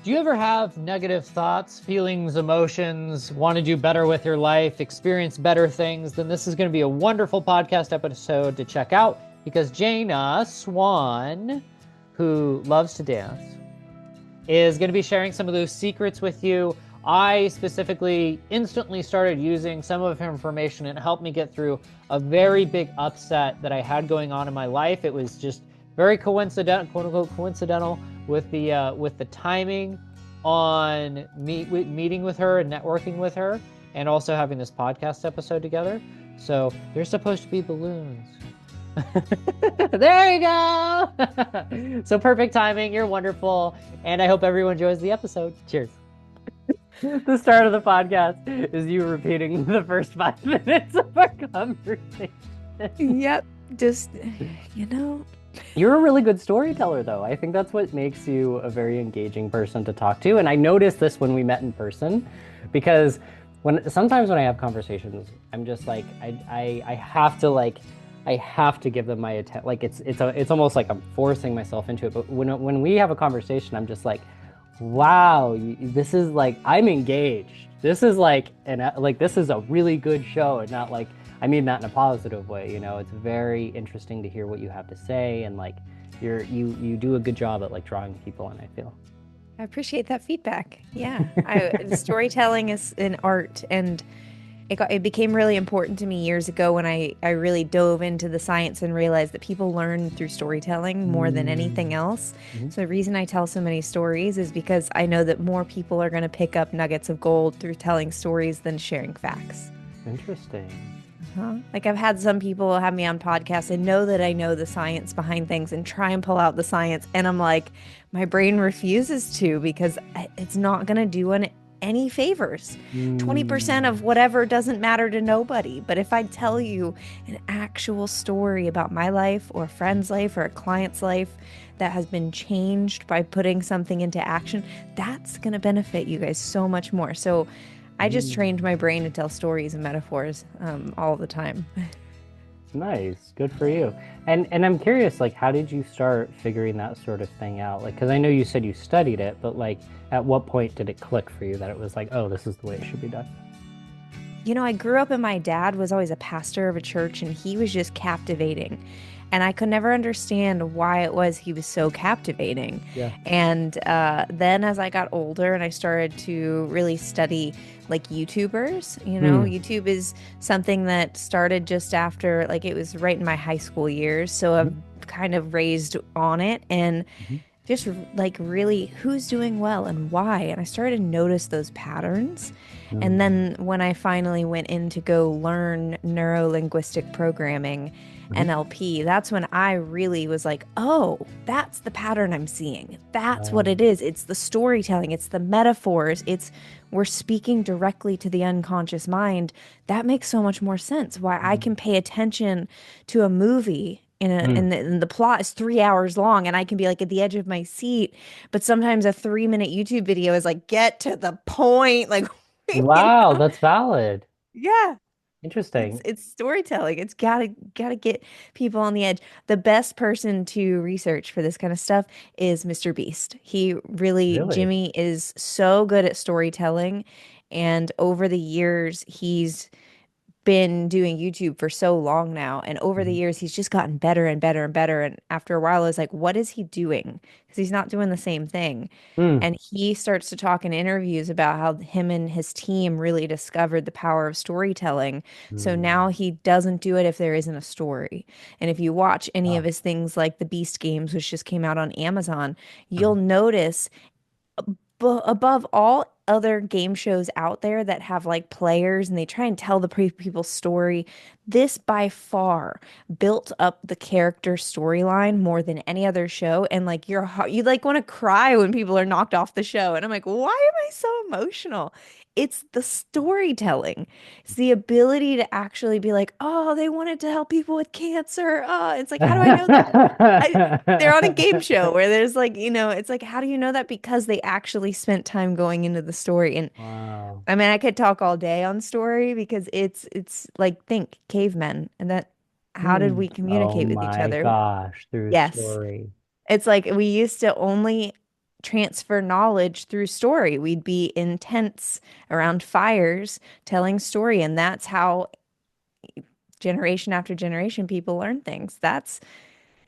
Do you ever have negative thoughts, feelings, emotions, want to do better with your life, experience better things? Then this is going to be a wonderful podcast episode to check out because Jayna Swan, who loves to dance, is going to be sharing some of those secrets with you. I specifically instantly started using some of her information and it helped me get through a very big upset that I had going on in my life. It was just very coincidental, quote unquote, coincidental with the timing on meeting with her and networking with her, and also having this podcast episode together. So there's supposed to be balloons. There you go. So perfect timing. You're wonderful. And I hope everyone enjoys the episode. Cheers. The start of the podcast is you repeating the first 5 minutes of our conversation. Yep. Just, you know. You're a really good storyteller, though. I think that's what makes you a very engaging person to talk to. And I noticed this when we met in person, because sometimes when I have conversations, I'm just like, I have to I have to give them my attention. Like it's almost like I'm forcing myself into it. But when we have a conversation, I'm just like, wow, this is like I'm engaged. This is this is a really good show, and not like I mean that in a positive way. It's very interesting to hear what you have to say, and like you do a good job at like drawing people in, I feel. I appreciate that feedback. Yeah. Storytelling is an art, and it became really important to me years ago when I really dove into the science and realized that people learn through storytelling more than anything else. Mhm. So the reason I tell so many stories is because I know that more people are going to pick up nuggets of gold through telling stories than sharing facts. Interesting. Like I've had some people have me on podcasts and know that I know the science behind things and try and pull out the science. And I'm like, my brain refuses to because it's not going to do any favors. 20% of whatever doesn't matter to nobody. But if I tell you an actual story about my life or a friend's life or a client's life that has been changed by putting something into action, that's going to benefit you guys so much more. So I just trained my brain to tell stories and metaphors all the time. Nice. Good for you. And I'm curious, like, how did you start figuring that sort of thing out? Like, because I know you said you studied it, but like, at what point did it click for you that it was like, oh, this is the way it should be done? You know, I grew up and my dad was always a pastor of a church and he was just captivating. And I could never understand why it was he was so captivating. Yeah. And then as I got older and I started to really study like YouTubers, YouTube is something that started just after, like it was right in my high school years. So I've kind of raised on it and just like really who's doing well and why. And I started to notice those patterns. And then when I finally went in to go learn neuro-linguistic programming, NLP, that's when I really was like, oh, that's the pattern I'm seeing. That's what it is. It's the storytelling, it's the metaphors, we're speaking directly to the unconscious mind. That makes so much more sense. Why I can pay attention to a movie and the plot is 3 hours long and I can be like at the edge of my seat. But sometimes a 3-minute YouTube video is like, get to the point. Like, Wow, that's valid. Yeah. It's Interesting. it's storytelling. It's gotta get people on the edge. The best person to research for this kind of stuff is Mr. Beast. Really? Jimmy is so good at storytelling, and over the years he's been doing YouTube for so long now. And over the Mhm. years, he's just gotten better and better and better. And after a while, I was like, what is he doing? Because he's not doing the same thing. Mm. And he starts to talk in interviews about how him and his team really discovered the power of storytelling. So now Mm. he doesn't do it if there isn't a story. And if you watch any of Wow. his things like the Beast games, which just came out on Amazon, you'll notice above all other game shows out there that have like players and they try and tell the people's story, this by far built up the character storyline more than any other show. And like you like want to cry when people are knocked off the show. And I'm like, why am I so emotional? It's the storytelling. It's the ability to actually be like, oh, they wanted to help people with cancer. Oh, it's like, how do I know that? They're on a game show where there's like, it's like, how do you know that? Because they actually spent time going into the story. And Wow. I mean, I could talk all day on story because it's like, think cavemen and that how did Hmm. we Oh communicate with each my other? gosh, through Yes. story. It's like we used to only transfer knowledge through story. We'd be in tents around fires telling story, and that's how generation after generation people learn things. That's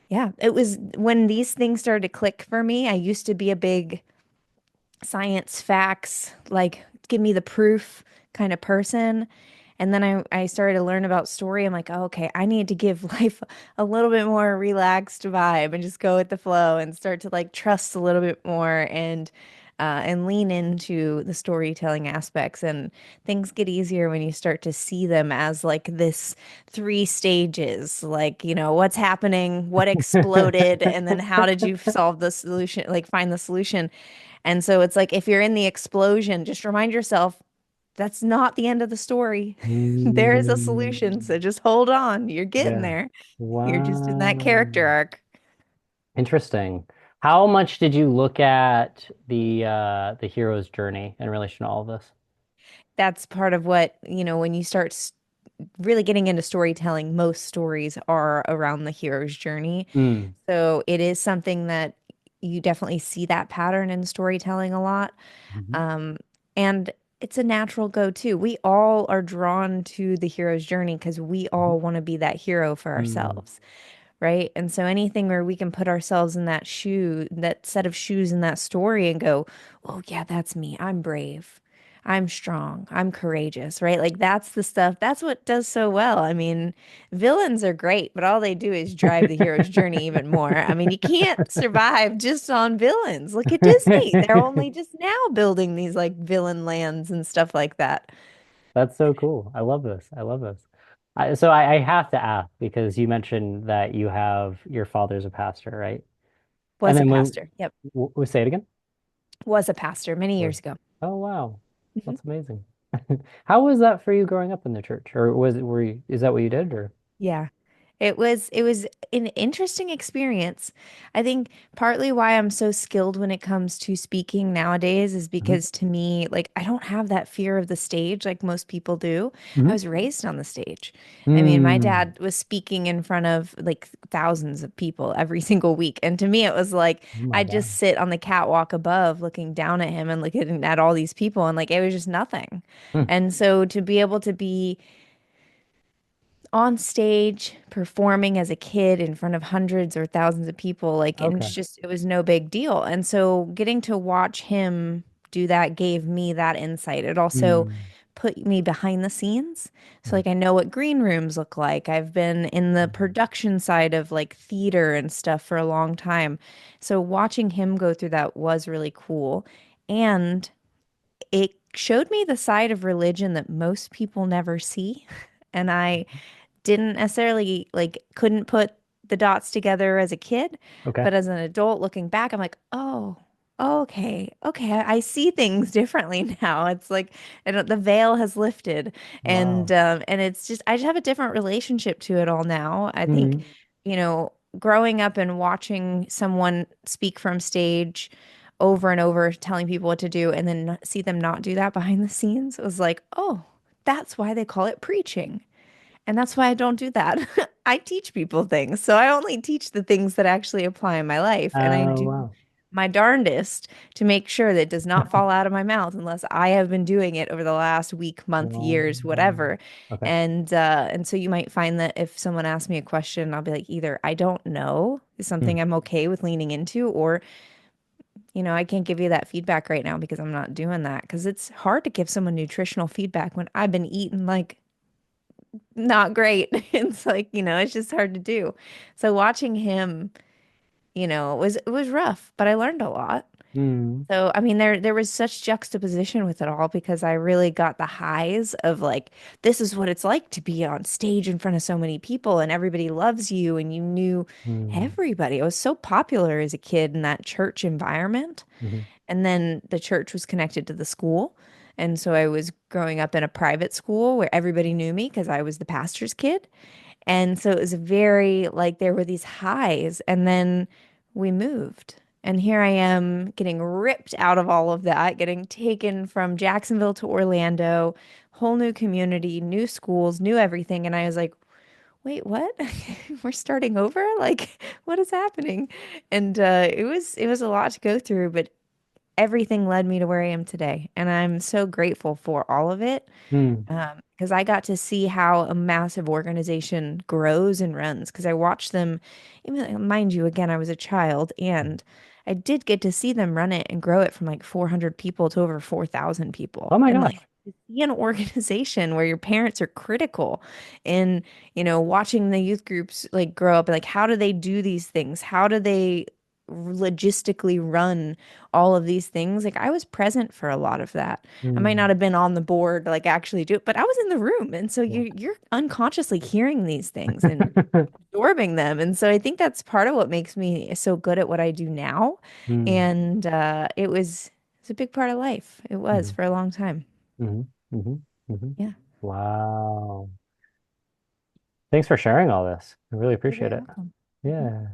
yeah, it was when these things started to click for me. I used to be a big science facts, like give me the proof kind of person. And then I started to learn about story. I'm like, oh, okay, I need to give life a little bit more relaxed vibe and just go with the flow and start to like trust a little bit more and lean into the storytelling aspects. And things get easier when you start to see them as like this three stages, like, what's happening, what exploded, and then how did you solve the solution, like find the solution. And so it's like if you're in the explosion, just remind yourself that's not the end of the story. There is a solution. Mm, So just hold on. You're getting yeah. there. You're just in that Wow. character arc. Interesting. How much did you look at the hero's journey in relation to all of this? That's part of what, when you start really getting into storytelling, most stories are around the hero's journey. Mm. So it is something that you definitely see that pattern in storytelling a lot. Mhm. Um, and it's a natural go-to. We all are drawn to the hero's journey because we Mhm. all want to be that hero for Mm. ourselves, right? And so anything where we can put ourselves in that shoe, that set of shoes in that story and go, oh, yeah, that's me. I'm brave. I'm strong. I'm courageous, right? Like that's the stuff. That's what does so well. I mean, villains are great, but all they do is drive the hero's journey even more. I mean, you can't survive just on villains. Look at Disney. They're only just now building these like villain lands and stuff like that. That's so cool. I love this. I love this. So I have to ask because you mentioned that you have your father's a pastor, right? And Was a then when pastor. Yep. we say it again? Was a pastor many Was. years ago. Oh wow. Mhm. That's amazing. How was that for you growing up in the church? Or is that what you did or? Yeah. It was an interesting experience. I think partly why I'm so skilled when it comes to speaking nowadays is Mhm. because to me, like I don't have that fear of the stage like most people do. I Mhm. was raised on the stage. I mean, my Mm. dad was speaking in front of like thousands of people every single week. And to me, it was like Oh my I'd just God. sit on the catwalk above looking down at him and looking at all these people and like it was just nothing. Hmm. And so to be able to be on stage performing as a kid in front of hundreds or thousands of people like and Okay. it's just it was no big deal, and so getting to watch him do that gave me that insight. It also Mm. put me behind the scenes, so Mm. like I know what green rooms look like. I've been in the Mhm. production side of like theater and stuff for a long time, so watching him go through that was really cool, and it showed me the side of religion that most people never see. And I didn't necessarily like couldn't put the dots together as a kid, Okay. but as an adult looking back, I'm like, oh, okay, I see things differently now. It's like the veil has lifted, Wow. and it's just I just have a different relationship to it all now. I think, Mm. growing up and watching someone speak from stage over and over, telling people what to do, and then see them not do that behind the scenes, it was like, oh, that's why they call it preaching. And that's why I don't do that. I teach people things. So I only teach the things that actually apply in my life. And I Oh do wow. my darndest to make sure that it does not fall out of my mouth unless I have been doing it over the last week, month, Wow. years, whatever. Okay. And so you might find that if someone asks me a question, I'll be like, either I don't know is Hmm. something I'm okay with leaning into, or, I can't give you that feedback right now because I'm not doing that. Because it's hard to give someone nutritional feedback when I've been eating like not great. It's like, it's just hard to do. So watching him, it was rough, but I learned a lot. Mm. So I mean there was such juxtaposition with it all because I really got the highs of like this is what it's like to be on stage in front of so many people and everybody loves you and you knew Mm. everybody. I was so popular as a kid in that church environment. Mhm. And then the church was connected to the school. And so I was growing up in a private school where everybody knew me because I was the pastor's kid. And so it was very like there were these highs. And then we moved. And here I am getting ripped out of all of that, getting taken from Jacksonville to Orlando, whole new community, new schools, new everything. And I was like, wait, what? We're starting over? Like, what is happening? And it was a lot to go through, but everything led me to where I am today. And I'm so grateful for all of it. Mm. Because I got to see how a massive organization grows and runs. Because I watched them, mind you, again, I was a child, and I did get to see them run it and grow it from like 400 people to over 4,000 Oh people. my And like gosh. to see an organization where your parents are critical in, watching the youth groups like grow up, like how do they do these things? How do they logistically run all of these things? Like I was present for a lot of that. I might not Mm. have been on the board to like actually do it, but I was in the room. And so Yeah. you're unconsciously hearing these things and absorbing them. And so I think that's part of what makes me so good at what I do now. Mm. And it's a big part of life. It was Mhm. for a long time. Mhm. Mhm. Mhm. Yeah. Wow. Thanks for sharing all this. I really You're appreciate very it. welcome. Mhm. Yeah.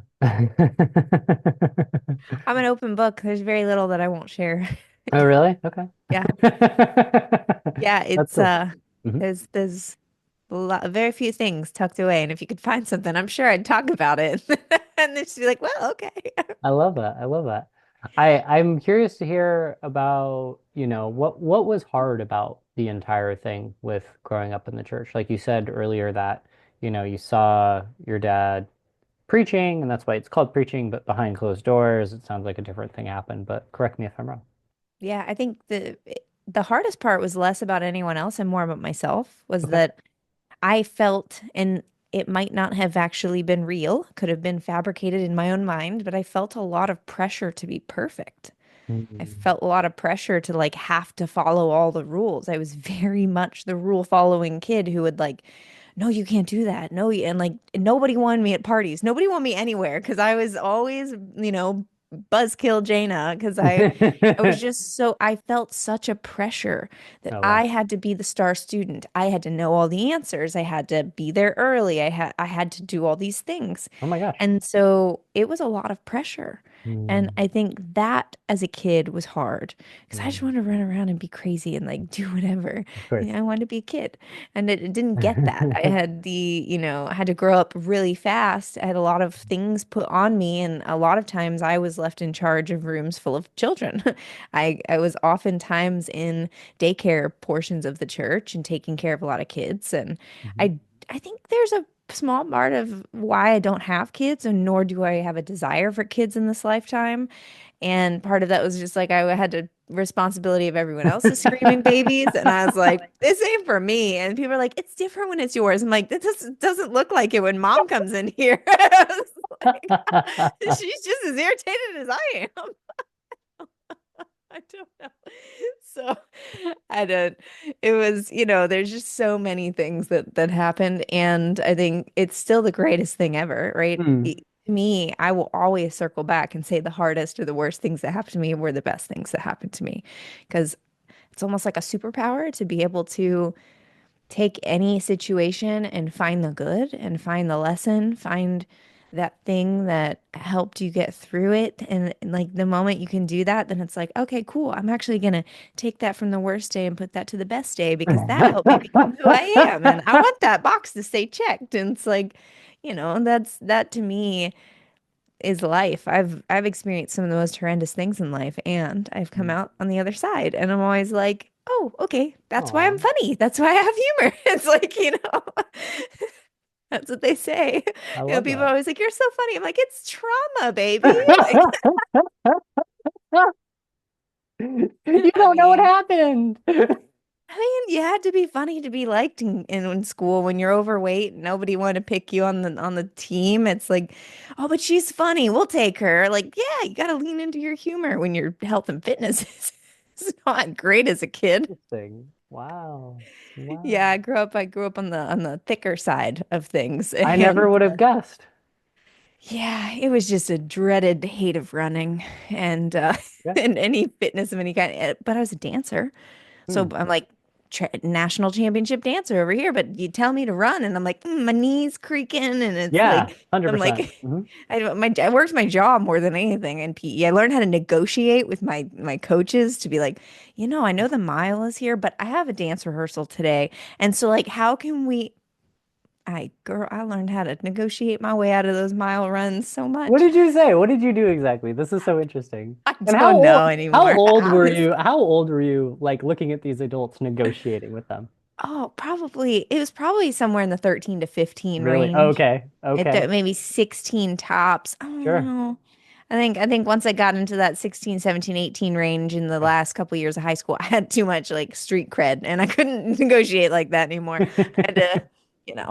I'm an open book. There's very little that I won't share. Oh, really? Okay. Yeah. Yeah, That's cool. Hmm. there's a lot, very few things tucked away, and if you could find something, I'm sure I'd talk about it. And then she'd be like, "Well, okay." I love that. I love that. I'm curious to hear about, what was hard about the entire thing with growing up in the church. Like you said earlier that, you saw your dad preaching and that's why it's called preaching, but behind closed doors, it sounds like a different thing happened, but correct me if I'm wrong. Yeah, I think the hardest part was less about anyone else and more about myself. Was Okay. that I felt, and it might not have actually been real, could have been fabricated in my own mind, but I felt a lot of pressure to be perfect. I Mm. felt a lot of pressure to like have to follow all the rules. I was very much the rule following kid who would like, no, you can't do that. No, and like nobody wanted me at parties. Nobody wanted me anywhere because I was always, buzzkill Jayna because I was just so I felt such a pressure that Oh I wow. had to be the star student. I had to know all the answers. I had to be there early. I had to do all these things. Oh my gosh. And so it was a lot of pressure. And Mm. I think that as a kid was hard because I just Mm. wanted to run around and be crazy and like do whatever. Of course. I wanted to be a kid. And it didn't get that. I had I had to grow up really fast. I had a lot of things put on me, and a lot of times I was left in charge of rooms full of children. I was oftentimes in daycare portions of the church and taking care of a lot of kids. And Mhm. I think there's a small part of why I don't have kids, and nor do I have a desire for kids in this lifetime. And part of that was just like I had the responsibility of everyone else's screaming babies. And I was like, this ain't for me. And people are like, it's different when it's yours. I'm like, this doesn't look like it when mom comes in here. I was like, she's just as irritated as I am. I don't know. So I don't, it was, there's just so many things that happened. And I think it's still the greatest thing ever, right? Mm. To me, I will always circle back and say the hardest or the worst things that happened to me were the best things that happened to me. Because it's almost like a superpower to be able to take any situation and find the good and find the lesson, find that thing that helped you get through it. And like the moment you can do that, then it's like, okay, cool. I'm actually gonna take that from the worst day and put that to the best day because that helped me become who I am. And I want that box to stay checked. And it's like, that to me is life. I've experienced some of the most horrendous things in life, and I've come out on the other side. And I'm always like, oh, okay, that's why Aw, I'm funny. That's why I have humor. It's like, that's what they say. I love People are that. always like, you're so funny. I'm like, it's trauma, baby. Like, You I don't know what mean, happened. you had to be funny to be liked in school when you're overweight. Nobody wanted to pick you on the team. It's like, oh, but she's funny. We'll take her. Like, yeah, you got to lean into your humor when your health and fitness is not great as a kid. Interesting. Wow. Wow. Yeah, I grew up on the thicker side of things. I never And would have guessed. yeah, it was just a dreaded hate of running and Yeah. and any fitness of any kind. But I was a dancer. So Hmm. I'm like national championship dancer over here, but you tell me to run, and I'm like my knees creaking, and it's Yeah, like I'm 100%. like I worked my jaw more than anything in PE. I learned how to negotiate with my coaches to be like, I know the mile is here, but I have a dance rehearsal today, and so like how can we I learned how to negotiate my way out of those mile runs so What much. did you say? What did you do exactly? This is so interesting. I And don't know anymore. I was how old were you like looking at these adults negotiating with them? Oh, probably it was probably somewhere in the 13 to 15 Really? range. Okay. Okay. Maybe 16 tops. I don't Sure. know. I think once I got into that 16, 17, 18 range in the last couple years of high school, I had too much like street cred and I couldn't negotiate like that anymore. I had to,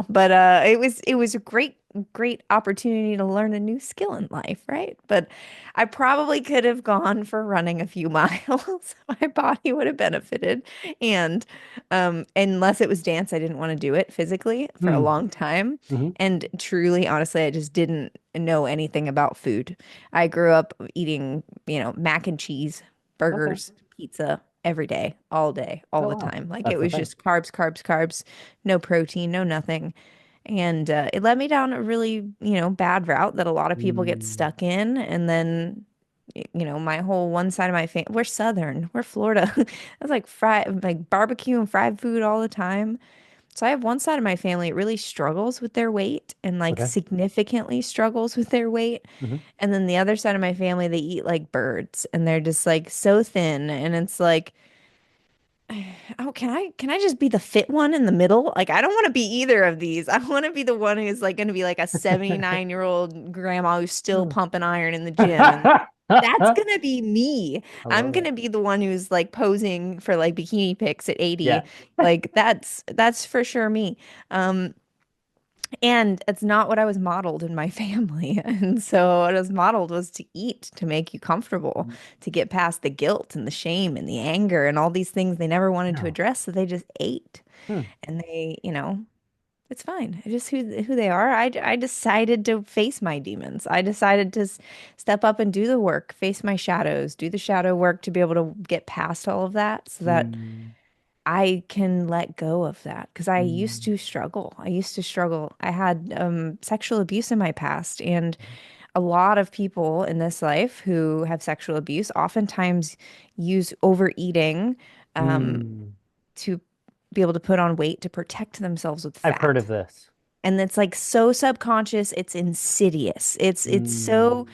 but it was a great opportunity to learn a new skill in life, right? But I probably could have gone for running a few miles. My body would have benefited. And unless it was dance, I didn't want to do it physically for a Hmm. long time. Hmm. And truly, honestly, I just didn't know anything about food. I grew up eating, mac and cheese, Okay. burgers, pizza every day, all Oh the wow. time. Like it That's the was thing. just carbs, carbs, carbs, no protein, no nothing. And it led me down a really, bad route that a lot of people get Mm. stuck in. And then, my whole one side of my family, we're Southern, we're Florida. That's like fried, like barbecue and fried food all the time. So I have one side of my family that really struggles with their weight and like Okay. significantly struggles with their weight. Hmm. And then the other side of my family, they eat like birds and they're just like so thin. And it's like, oh, can I just be the fit one in the middle? Like I don't want to be either of these. I want to be the one who's like going to be like a 79-year-old grandma who's still pumping iron in the gym. And that's I gonna be me. I'm love it. gonna be the one who's like posing for like bikini pics at Yeah. 80. Like that's for sure me. Um, and it's not what I was modeled in my family. And so what I was modeled was to eat, to make you comfortable, to get past the guilt and the shame and the anger and all these things they never wanted to Yeah. address. So they just ate. Hmm. And it's fine. It's just who they are. I decided to face my demons. I decided to step up and do the work, face my shadows, do the shadow work to be able to get past all of that so that Mm. I can let go of that because I used Mm. to struggle. I used to struggle. I had sexual abuse in my past, and a lot of people in this life who have sexual abuse oftentimes use overeating um, Mm. to be able to put on weight to protect themselves with I've heard of fat. this. And it's like so subconscious, it's insidious. It's so Mm.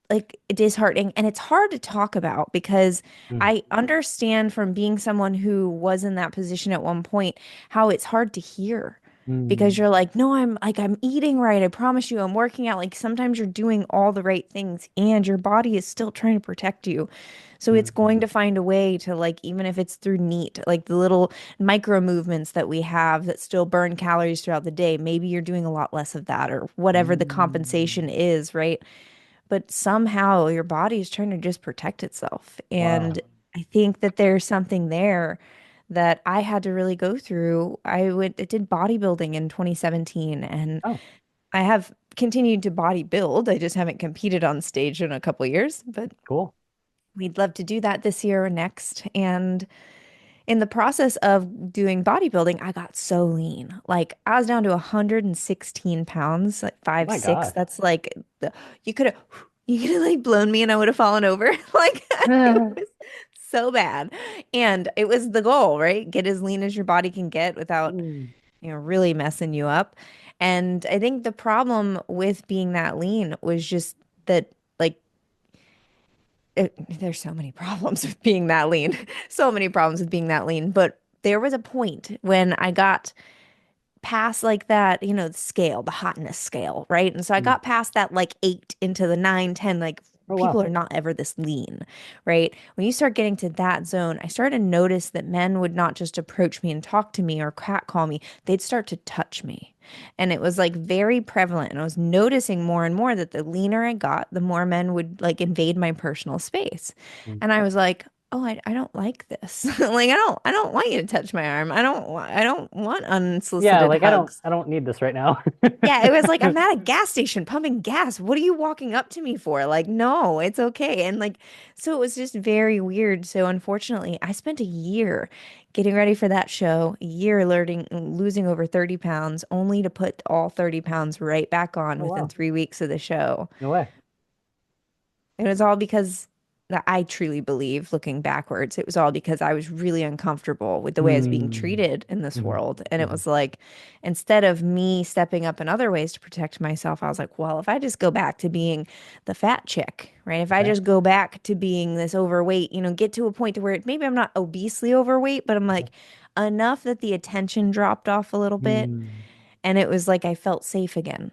like disheartening and it's hard to talk about because Mm. I understand from being someone who was in that position at one point how it's hard to hear because Mm. you're like, no, I'm eating right. I promise you, I'm working out. Like sometimes you're doing all the right things and your body is still trying to protect you. So it's Mm. going to find a way to like, even if it's through NEAT, like the little micro movements that we have that still burn calories throughout the day, maybe you're doing a lot less of that or whatever the compensation Mm. is, right? But somehow your body is trying to just protect itself. And Wow. I think that there's something there that I had to really go through. I did bodybuilding in 2017 and Oh, I have continued to bodybuild. I just haven't competed on stage in a couple years, but cool. we'd love to do that this year or next. And in the process of doing bodybuilding, I got so lean. Like I was down to 116 pounds, like Oh five, my six. God. That's like you could have you could have like blown me and I would have fallen over. Like it was so bad. And it was the goal, right? Get as lean as your body can get without, Mm. really messing you up. And I think the problem with being that lean was just that like there's so many problems with being that lean. So many problems with being that lean. But there was a point when I got past like that, the scale, the hotness scale, right? And so I Mm. got past that like 8 into the 9, 10. Like Oh people wow. are not ever this lean, right? When you start getting to that zone, I started to notice that men would not just approach me and talk to me or catcall me, they'd start to touch me. And it was like very prevalent. And I was noticing more and more that the leaner I got, the more men would like invade my personal space. Mm. And I was like, oh, I don't like this. Like I don't want you to touch my arm. I don't want Yeah, unsolicited like hugs. I don't need this right now. Yeah, it was like I'm at a gas station pumping gas. What are you walking up to me for? Like, no, it's okay. And like, so it was just very weird. So unfortunately, I spent a year getting ready for that show, a year learning, losing over 30 pounds, only to put all 30 pounds right back on Oh within wow. 3 weeks of the show. No way. It was all because I truly believe, looking backwards, it was all because I was really uncomfortable with the way I was being Mm. treated in this Hmm. world. And it Hmm. was like, instead of me stepping up in other ways to protect myself, I was like, well, if I just go back to being the fat chick, right? If I Okay. just go back to being this overweight, get to a point to where maybe I'm not obesely overweight, but I'm Okay. like enough that the attention dropped off a little bit. Mm. And it was like I felt safe again.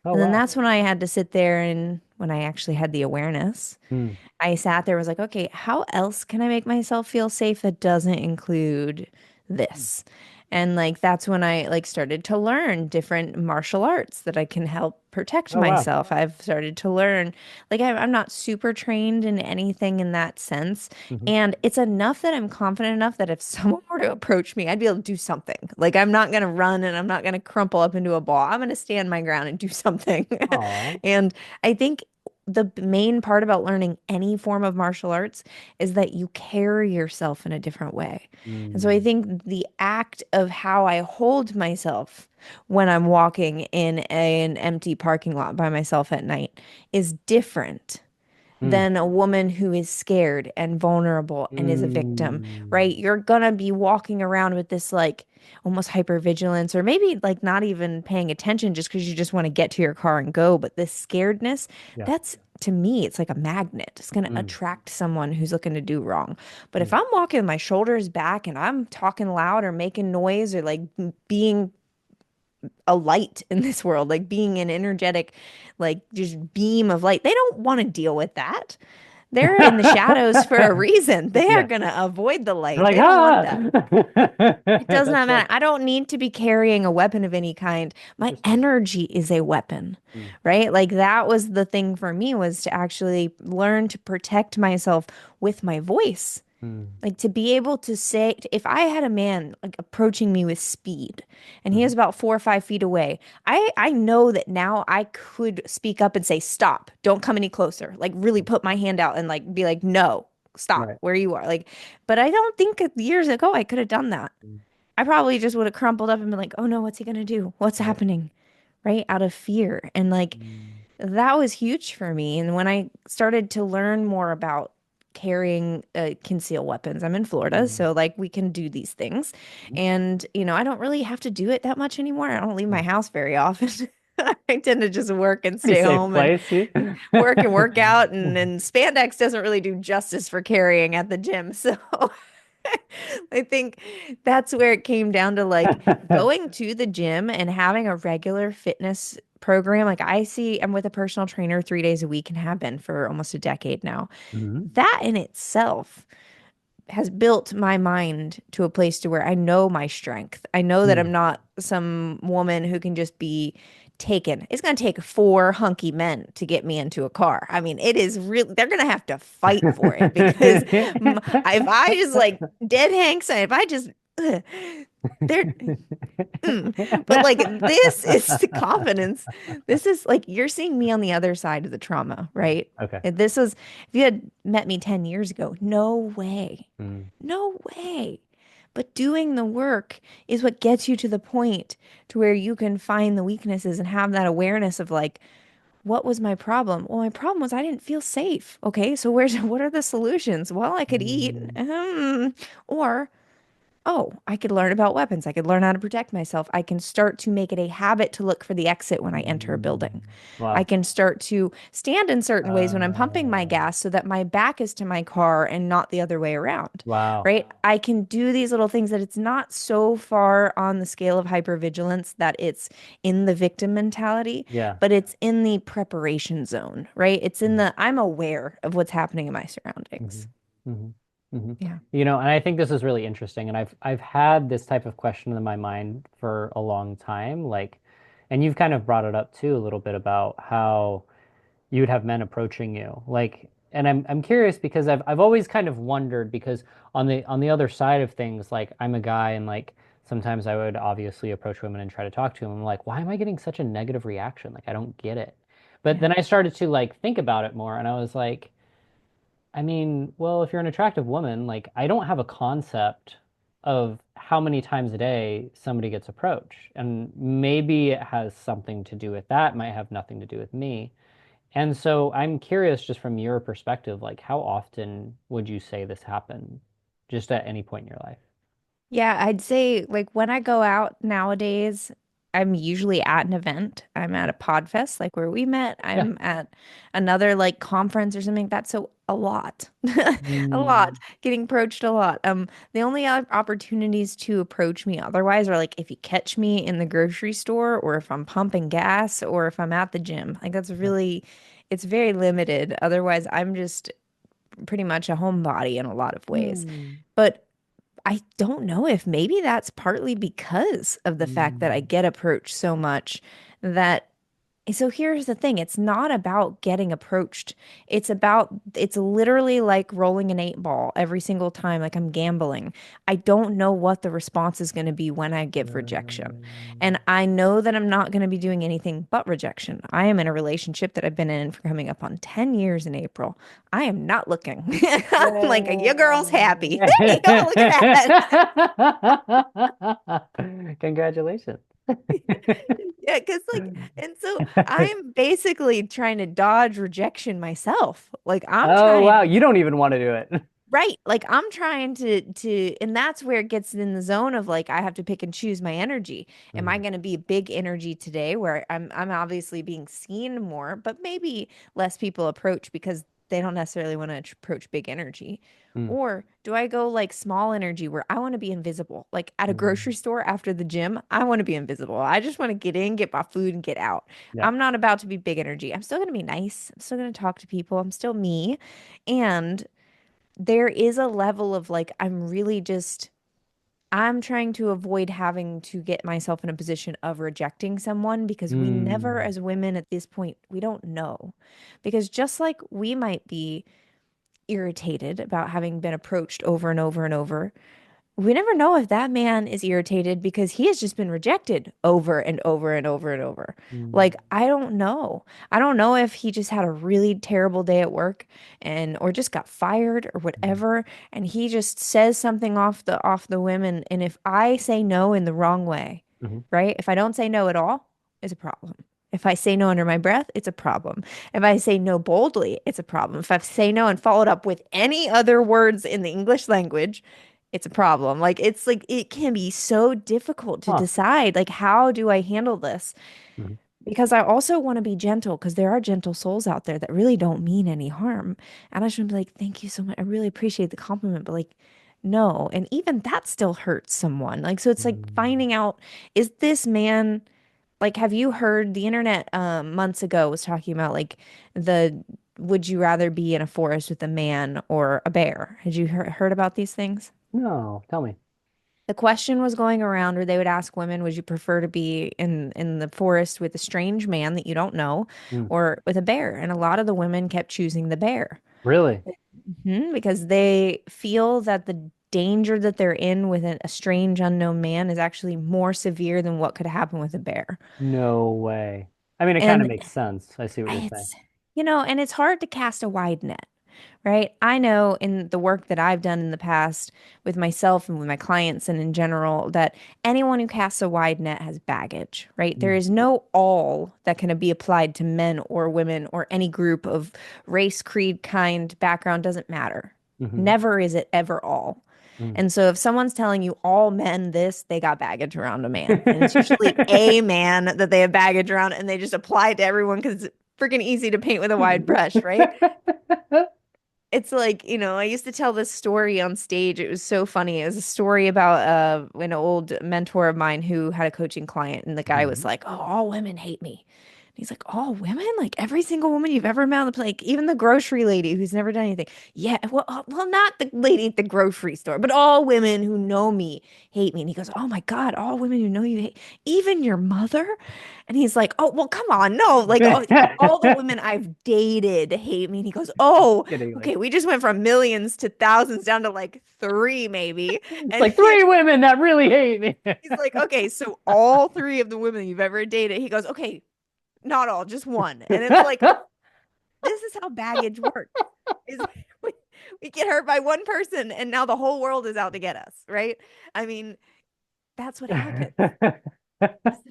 Oh, And then wow. that's when I had to sit there and when I actually had the awareness. Mm. I sat there, was like, okay, how else can I make myself feel safe that doesn't include this? And like that's when I like started to learn different martial arts that I can help protect Oh, wow. myself. I've started to learn, like I'm not super trained in anything in that sense. Hmm. And it's enough that I'm confident enough that if someone were to approach me, I'd be able to do something. Like I'm not going to run and I'm not going to crumple up into a ball. I'm going to stand my ground and do something. Aw. And I think the main part about learning any form of martial arts is that you carry yourself in a different way. And so I Mm. think the act of how I hold myself when I'm walking in an empty parking lot by myself at night is different Mm. than a woman who is scared and vulnerable and is a victim, Mm. right? You're gonna be walking around with this like almost hypervigilance or maybe like not even paying attention just because you just want to get to your car and go. But this scaredness, Yeah. that's to me, it's like a magnet. It's gonna Mm. attract someone who's looking to do wrong. But if Mm. I'm walking with my shoulders back and I'm talking loud or making noise or like being a light in this world, like being an energetic, like just beam of light, they don't want to deal with that. They're in the shadows for a reason. They are Yeah. going to avoid the They're light. like, They don't want ah. that. It does That's not good. matter. I don't need to be carrying a weapon of any kind. My Interesting. energy is a weapon, Mm. right? Like that was the thing for me was to actually learn to protect myself with my voice. Mm. Like to be able to say, if I had a man like approaching me with speed and he Mhm. is about 4 or 5 feet away, I know that now I could speak up and say, stop, don't come any closer. Like really put my hand out and like be like, no, stop Right. where you are. Like, but I don't think years ago I could have done that. Mm. I probably just would have crumpled up and been like, oh no, what's he gonna do? What's Right. happening? Right? Out of fear. And like Mm. that was huge for me. And when I started to learn more about carrying concealed weapons, I'm in Florida, Mm. so like we can do these things. Mhm. And, I don't really have to do it that much anymore. I don't leave my Mm. house very often. I tend to just work and Pretty stay safe home and place, see? work and work out. And spandex doesn't really do justice for carrying at the gym. So I think that's where it came down to like going to the gym and having a regular fitness program. Like I'm with a personal trainer 3 days a week and have been for almost a decade now. Mhm. That in itself has built my mind to a place to where I know my strength. I know that I'm Mm. not some woman who can just be taken. It's going to take four hunky men to get me into a car. I mean, it is really, they're going to have to fight for it because if I just like dead hanks, if I just, ugh, they're, but like this is the confidence. This is like you're seeing me on the other side of the trauma, Yeah. right? Okay. And this was, if you had met me 10 years ago, no way. Mm. No way. But doing the work is what gets you to the point to where you can find the weaknesses and have that awareness of like, what was my problem? Well, my problem was I didn't feel safe. Okay, so what are the solutions? Well, I could eat, Mm. or oh, I could learn about weapons. I could learn how to protect myself. I can start to make it a habit to look for the exit when I enter a Mm. building. I Wow. can start to stand in certain ways when I'm pumping my Uh, gas so that my back is to my car and not the other way around. wow. Right? I can do these little things that it's not so far on the scale of hypervigilance that it's in the victim mentality, Yeah. but it's in the preparation zone, right? It's in Mm. the I'm aware of what's happening in my Hmm. surroundings. Hmm. Hmm. Yeah. And I think this is really interesting, and I've had this type of question in my mind for a long time, like, and you've kind of brought it up too a little bit about how you'd have men approaching you, like, and I'm curious because I've always kind of wondered because on the other side of things, like, I'm a guy and like sometimes I would obviously approach women and try to talk to them. I'm like, why am I getting such a negative reaction? Like, I don't get it. But Yeah. then I started to like think about it more, and I was like, I mean, well, if you're an attractive woman, like I don't have a concept of how many times a day somebody gets approached. And maybe it has something to do with that, might have nothing to do with me. And so I'm curious, just from your perspective, like how often would you say this happened, just at any point in your life? Yeah, I'd say like when I go out nowadays, I'm usually at an event. I'm at a Podfest, like where we met. Yeah. I'm at another like conference or something like that. So a lot, a lot, Mm, getting approached a lot. The only opportunities to approach me otherwise are like if you catch me in the grocery store or if I'm pumping gas or if I'm at the gym. Like that's yeah. really, it's very limited. Otherwise, I'm just pretty much a homebody in a lot of ways. Hmm. But I don't know if maybe that's partly because of the fact that I Mm, get approached so much that so here's the thing, it's not about getting approached. It's literally like rolling an eight ball every single time, like I'm gambling. I don't know what the response is going to be when I give rejection. And I know that I'm not going to be doing anything but rejection. I am in a relationship that I've been in for coming up on 10 years in April. I am not looking. I'm like, your girl's happy. Hey, oh, look at that. Congratulations. Yeah, because like, and so I'm basically trying to dodge rejection myself. Like I'm Oh wow, trying, you don't even want to do it. right? Like I'm trying and that's where it gets in the zone of like I have to pick and choose my energy. Am I Mm, going to be a big energy today where I'm obviously being seen more, but maybe less people approach because they don't necessarily want to approach big energy? mm, Or do I go like small energy where I want to be invisible? Like at a mm. grocery store after the gym, I want to be invisible. I just want to get in, get my food, and get out. Yeah. I'm not about to be big energy. I'm still going to be nice. I'm still going to talk to people. I'm still me. And there is a level of like, I'm trying to avoid having to get myself in a position of rejecting someone because we never, Mm, as women at this point, we don't know. Because just like we might be irritated about having been approached over and over and over, we never know if that man is irritated because he has just been rejected over and over and over and over. mm, Like, I don't know. I don't know if he just had a really terrible day at work and or just got fired or mm, whatever and he just says something off the whim and if I say no in the wrong way, mhm, right? If I don't say no at all, it's a problem. If I say no under my breath, it's a problem. If I say no boldly, it's a problem. If I say no and follow it up with any other words in the English language, it's a problem. Like it's like it can be so difficult to huh, decide like how do I handle this? mhm, Because I also want to be gentle because there are gentle souls out there that really don't mean any harm. And I should be like, thank you so much. I really appreciate the compliment, but like no. And even that still hurts someone. Like so it's like mm. finding out is this man like have you heard the internet months ago was talking about like the would you rather be in a forest with a man or a bear? Had you heard about these things? No, tell me. The question was going around where they would ask women, would you prefer to be in the forest with a strange man that you don't know Mm, or with a bear? And a lot of the women kept choosing the bear. really? Because they feel that the danger that they're in with a strange unknown man is actually more severe than what could happen with a bear. No way. I mean, it kind of And makes sense. I see what you're saying. it's, and it's hard to cast a wide net. Right? I know in the work that I've done in the past with myself and with my clients and in general that anyone who casts a wide net has baggage, right? There Mm, is no all that can be applied to men or women or any group of race, creed, kind, background, doesn't matter. mhm, Never is it ever all. mm. And so if someone's telling you all men this, they got baggage around a man. And it's usually a man that they have baggage around and they just apply it to everyone because it's freaking easy to paint with a wide brush, right? It's like, I used to tell this story on stage. It was so funny. It was a story about an old mentor of mine who had a coaching client, and the guy was Mhm. like, "Oh, all women hate me." And he's like, "All women? Like every single woman you've ever met on the like even the grocery lady who's never done anything." Yeah, well, not the lady at the grocery store, but all women who know me hate me. And he goes, "Oh my God, all women who know you hate, even your mother?" And he's like, "Oh, well, come on, no, like all the women I've dated hate me." And he goes, "Oh." Kidding, like Okay, we just went from millions to thousands down to like three maybe. it's And like three women that really hate me. he's like, okay, so all three of the women you've ever dated, he goes, okay, not all, just one. And it's like, this is how baggage works. Is we, we get hurt by one person and now the whole world is out to get us, right? I mean, that's what happens.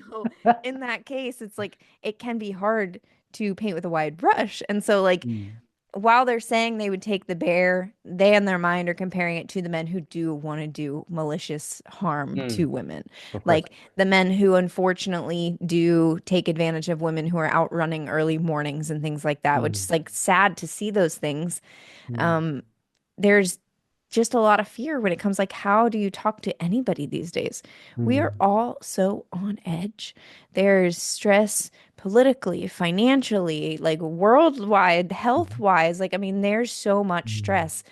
So in that case, it's like it can be hard to paint with a wide brush. And so like Mm. while they're saying they would take the bear, they in their mind are comparing it to the men who do want to do malicious harm Mm. to women. Of course. Like the men who unfortunately do take advantage of women who are out running early mornings and things like that, which Mm. is like sad to see those things. Mm. Um, there's just a lot of fear when it comes like how do you talk to anybody these days? We are Mm. all so on edge. There's stress politically, financially, like worldwide, health Mhm. wise. Like, I mean, there's so much Mm. stress.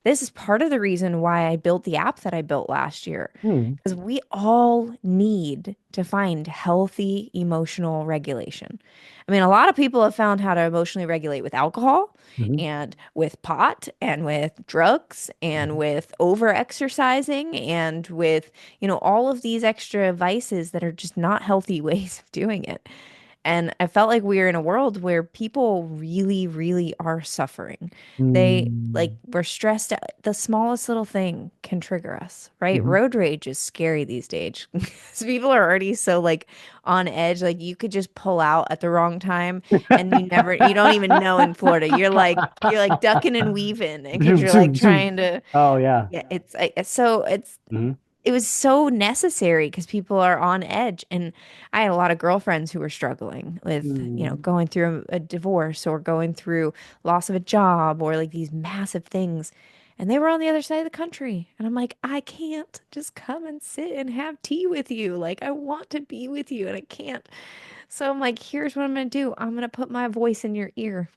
This is part of the reason why I built the app that I built last year. Mm. Because we all need to find healthy emotional regulation. I mean, a lot of people have found how to emotionally regulate with alcohol Mhm. and with pot and with drugs and Mhm. with over exercising and with, all of these extra vices that are just not healthy ways of doing it. And I felt like we were in a world where people really, really are suffering. They like Mm. we're stressed out. The smallest little thing can trigger us, right? Mhm. Road rage is scary these days. 'Cause people are already so like on edge. Like you could just pull out at the wrong time and you don't even know in Florida. You're like ducking and weaving and because Zoom, you're like zoom, zoom. trying to, Oh yeah. yeah, it's Mhm. it was so necessary because people are on edge. And I had a lot of girlfriends who were struggling with, Mm. going through a divorce or going through loss of a job or like these massive things. And they were on the other side of the country. And I'm like, I can't just come and sit and have tea with you. Like, I want to be with you and I can't. So I'm like, here's what I'm going to do. I'm going to put my voice in your ear.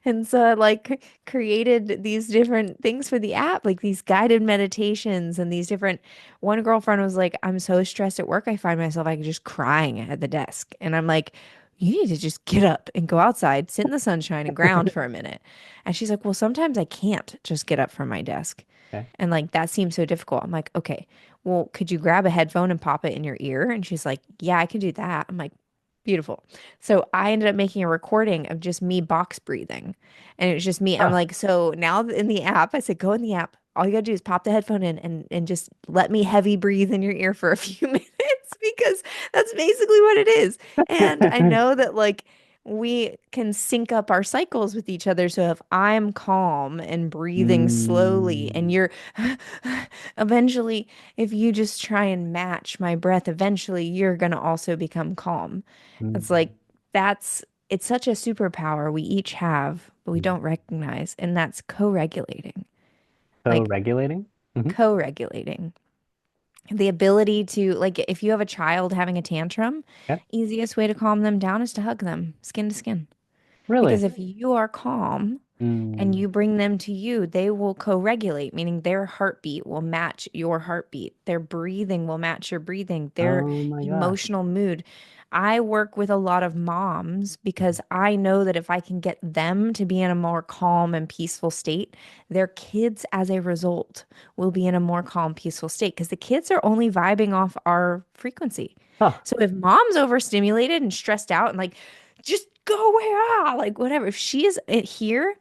And so I like created these different things for the app, like these guided meditations and these different. One girlfriend was like, I'm so stressed at work, I find myself like just crying at the desk. And I'm like, you need to just get up and go outside, sit in the sunshine and ground for a minute. And she's like, well, sometimes I can't just get up from my desk. Okay. And like that seems so difficult. I'm like, okay, well, could you grab a headphone and pop it in your ear? And she's like, yeah, I can do that. I'm like, beautiful. So I ended up making a recording of just me box breathing. And it was just me. I'm Huh. like, so now in the app, I said, go in the app. All you gotta do is pop the headphone in and just let me heavy breathe in your ear for a few minutes because that's basically what it is. And I know that like we can sync up our cycles with each other. So if I'm calm and breathing slowly and Mm. you're eventually, if you just try and match my breath, eventually you're gonna also become calm. It's Mm. like it's such a superpower we each have, but we Mm. don't recognize, and that's co-regulating. So Like regulating. Hmm. co-regulating. The ability to like if you have a child having a tantrum, Yeah. easiest way to calm them down is to hug them skin to skin. Because Really? if you are calm and Mm. you bring them to you, they will co-regulate, meaning their heartbeat will match your heartbeat. Their breathing will match your breathing. Their Oh my gosh. emotional mood. I work with a lot of moms because I know that if I can get them to be in a more calm and peaceful state, their kids, as a result, will be in a more calm, peaceful state because the kids are only vibing off our frequency. Huh. So if mom's overstimulated and stressed out and like, just go away, like whatever. If she is here,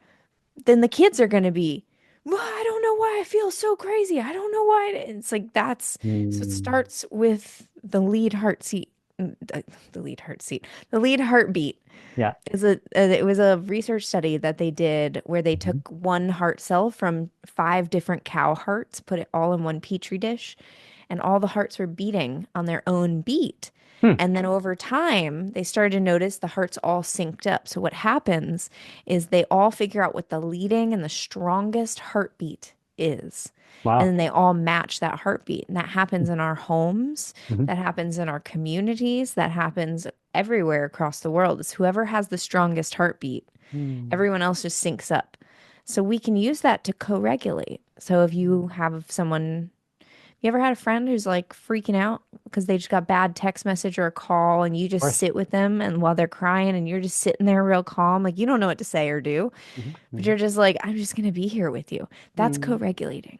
then the kids are going to be, well, I don't know why I feel so crazy. I don't know why. It's like so it Mm. starts with the lead heart seat, the lead heart seat, the lead heartbeat. Yeah. It was a research study that they did where they took Mhm. one heart cell from five different cow hearts, put it all in one petri dish, and all the hearts were beating on their own beat. Hmm. And then over time, they started to notice the hearts all synced up. So what happens is they all figure out what the leading and the strongest heartbeat is. And Wow. then they all match that heartbeat. And that happens in our homes, Hmm. that happens in our communities, that happens everywhere across the world. It's whoever has the strongest heartbeat, Mm. everyone else just syncs up. So we can use that to co-regulate. So if you have someone, you ever had a friend who's like freaking out because they just got bad text message or a call and you Of just course. sit with them and while they're crying and you're just sitting there real calm, like you don't know what to say or do, Hmm. but Hmm. you're just like, I'm just going to be here with you. That's Mm. co-regulating.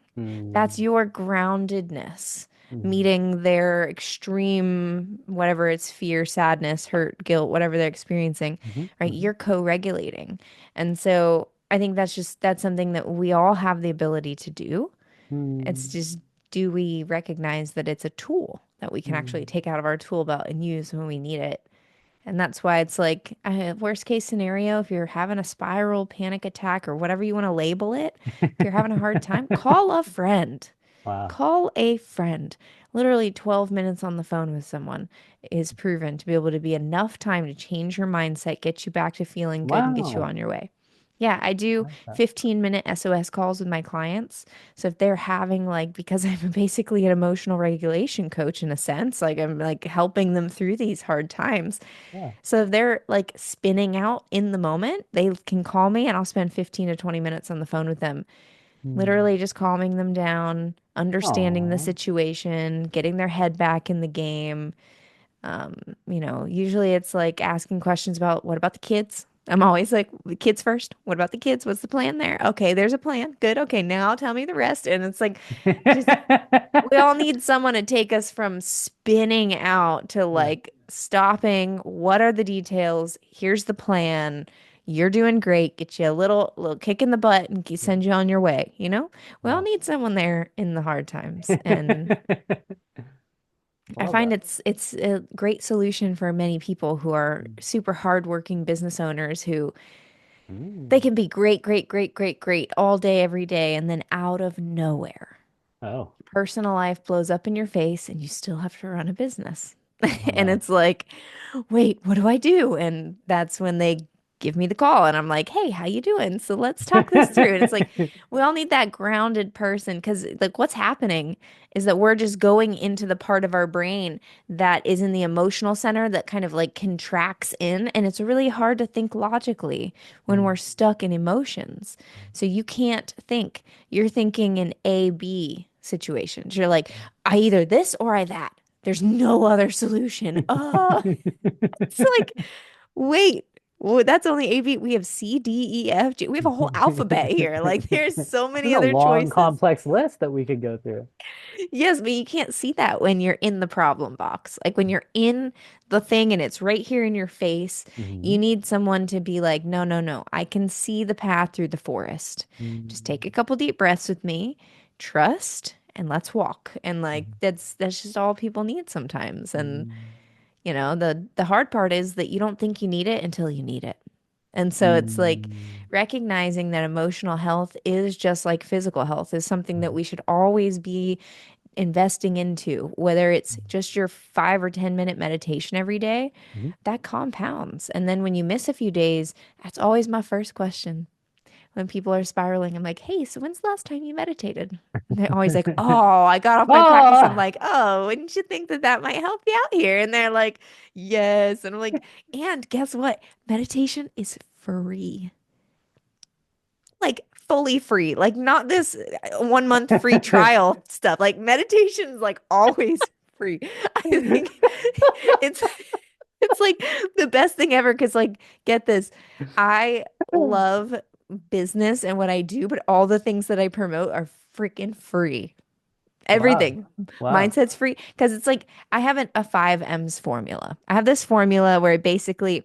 That's Mm. your groundedness Mm. meeting their extreme, whatever it's fear, sadness, hurt, guilt, whatever they're experiencing, Mhm. right? Mhm. You're co-regulating. And so I think that's something that we all have the ability to do. It's Mm. just, do we recognize that it's a tool that we can actually Mm. take out of our tool belt and use when we need it? And that's why it's like, worst case scenario, if you're having a spiral panic attack or whatever you want to label it, if you're having a hard time, call a friend. Wow. Call a friend. Literally 12 minutes on the phone with someone is proven to be able to be enough time to change your mindset, get you back to feeling good, and get you Wow. on your way. Yeah, I I do like that. 15-minute SOS calls with my clients. So if they're having like, because I'm basically an emotional regulation coach in a sense, like I'm like helping them through these hard times. Yeah. So if they're like spinning out in the moment, they can call me and I'll spend 15 to 20 minutes on the phone with them, Mm. literally just calming them down, understanding the Aw. situation, getting their head back in the game. Usually it's like asking questions about what about the kids? I'm always like, the kids first. What about the kids? What's the plan there? Okay, there's a plan. Good. Okay, now tell me the rest. And it's like, just we all need someone to take us from spinning out to Yeah. like stopping. What are the details? Here's the plan. You're doing great. Get you a little kick in the butt and send you on your way, you know? We all Wow. need someone there in the hard times. And I Love find that. it's a great solution for many people who are super hardworking business owners who they Mm. can be great, great, great, great, great all day, every day, and then out of nowhere, Oh. personal life blows up in your face and you still have to run a business. Oh And no. it's like, wait, what do I do? And that's when they give me the call and I'm like, hey, how you doing? So let's talk this through. And it's like, we all need that grounded person because like what's happening is that we're just going into the part of our brain that is in the emotional center that kind of like contracts in. And it's really hard to think logically when Mm. we're stuck in emotions. So you can't think. You're thinking in A, B situations. You're like, I either this or I that. There's no other solution. Oh, it's like, wait, that's only A, B. We have C, D, E, F, G. We have a whole alphabet here. Like, there's so many There's a other long, choices. complex list that we could go through. Yes, but you can't see that when you're in the problem box. Like, when you're in the thing and it's right here in your face, you Hmm. need someone to be like, no, no, no. I can see the path through the forest. Just take a Mm. couple deep breaths with me, trust, and let's walk. And like, that's just all people need sometimes. And Mm. the hard part is that you don't think you need it until you need it. And so it's like Mm. recognizing that emotional health is just like physical health is something that we should always be investing into, whether it's just your 5 or 10 minute meditation every day, Mhm. that compounds. And then when you miss a few days, that's always my first question when people are spiraling. I'm like, hey, so when's the last time you meditated? And they're always like, oh, I got off my practice. I'm Oh, like, oh, wouldn't you think that that might help you out here? And they're like, yes. And I'm like, and guess what? Meditation is free, like fully free, like not this 1 month free trial stuff. Like meditation is like always free. I think it's it's like the best thing ever because like get this, I love business and what I do, but all the things that I promote are freaking free. wow. Everything. Wow. Mindset's free because it's like I have a 5 M's formula. I have this formula where it basically,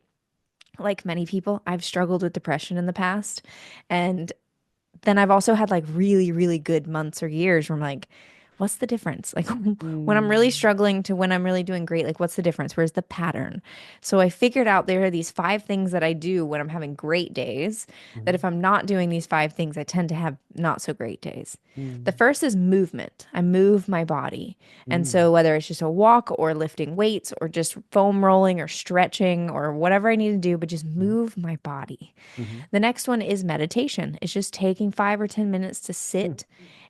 like many people, I've struggled with depression in the past. And then I've also had like really, really good months or years where I'm like, what's the difference? Like when I'm really Mm. struggling to when I'm really doing great, like what's the difference? Where's the pattern? So I figured out there are these 5 things that I do when I'm having great days, that Mhm. if I'm not doing these 5 things, I tend to have not so great days. The Mm. first is movement. I move my body. And Mm. so whether it's just a walk or lifting weights or just foam rolling or stretching or whatever I need to do, but just Mhm. move my body. Mhm. The next one is meditation. It's just taking 5 or 10 minutes to Mm. sit.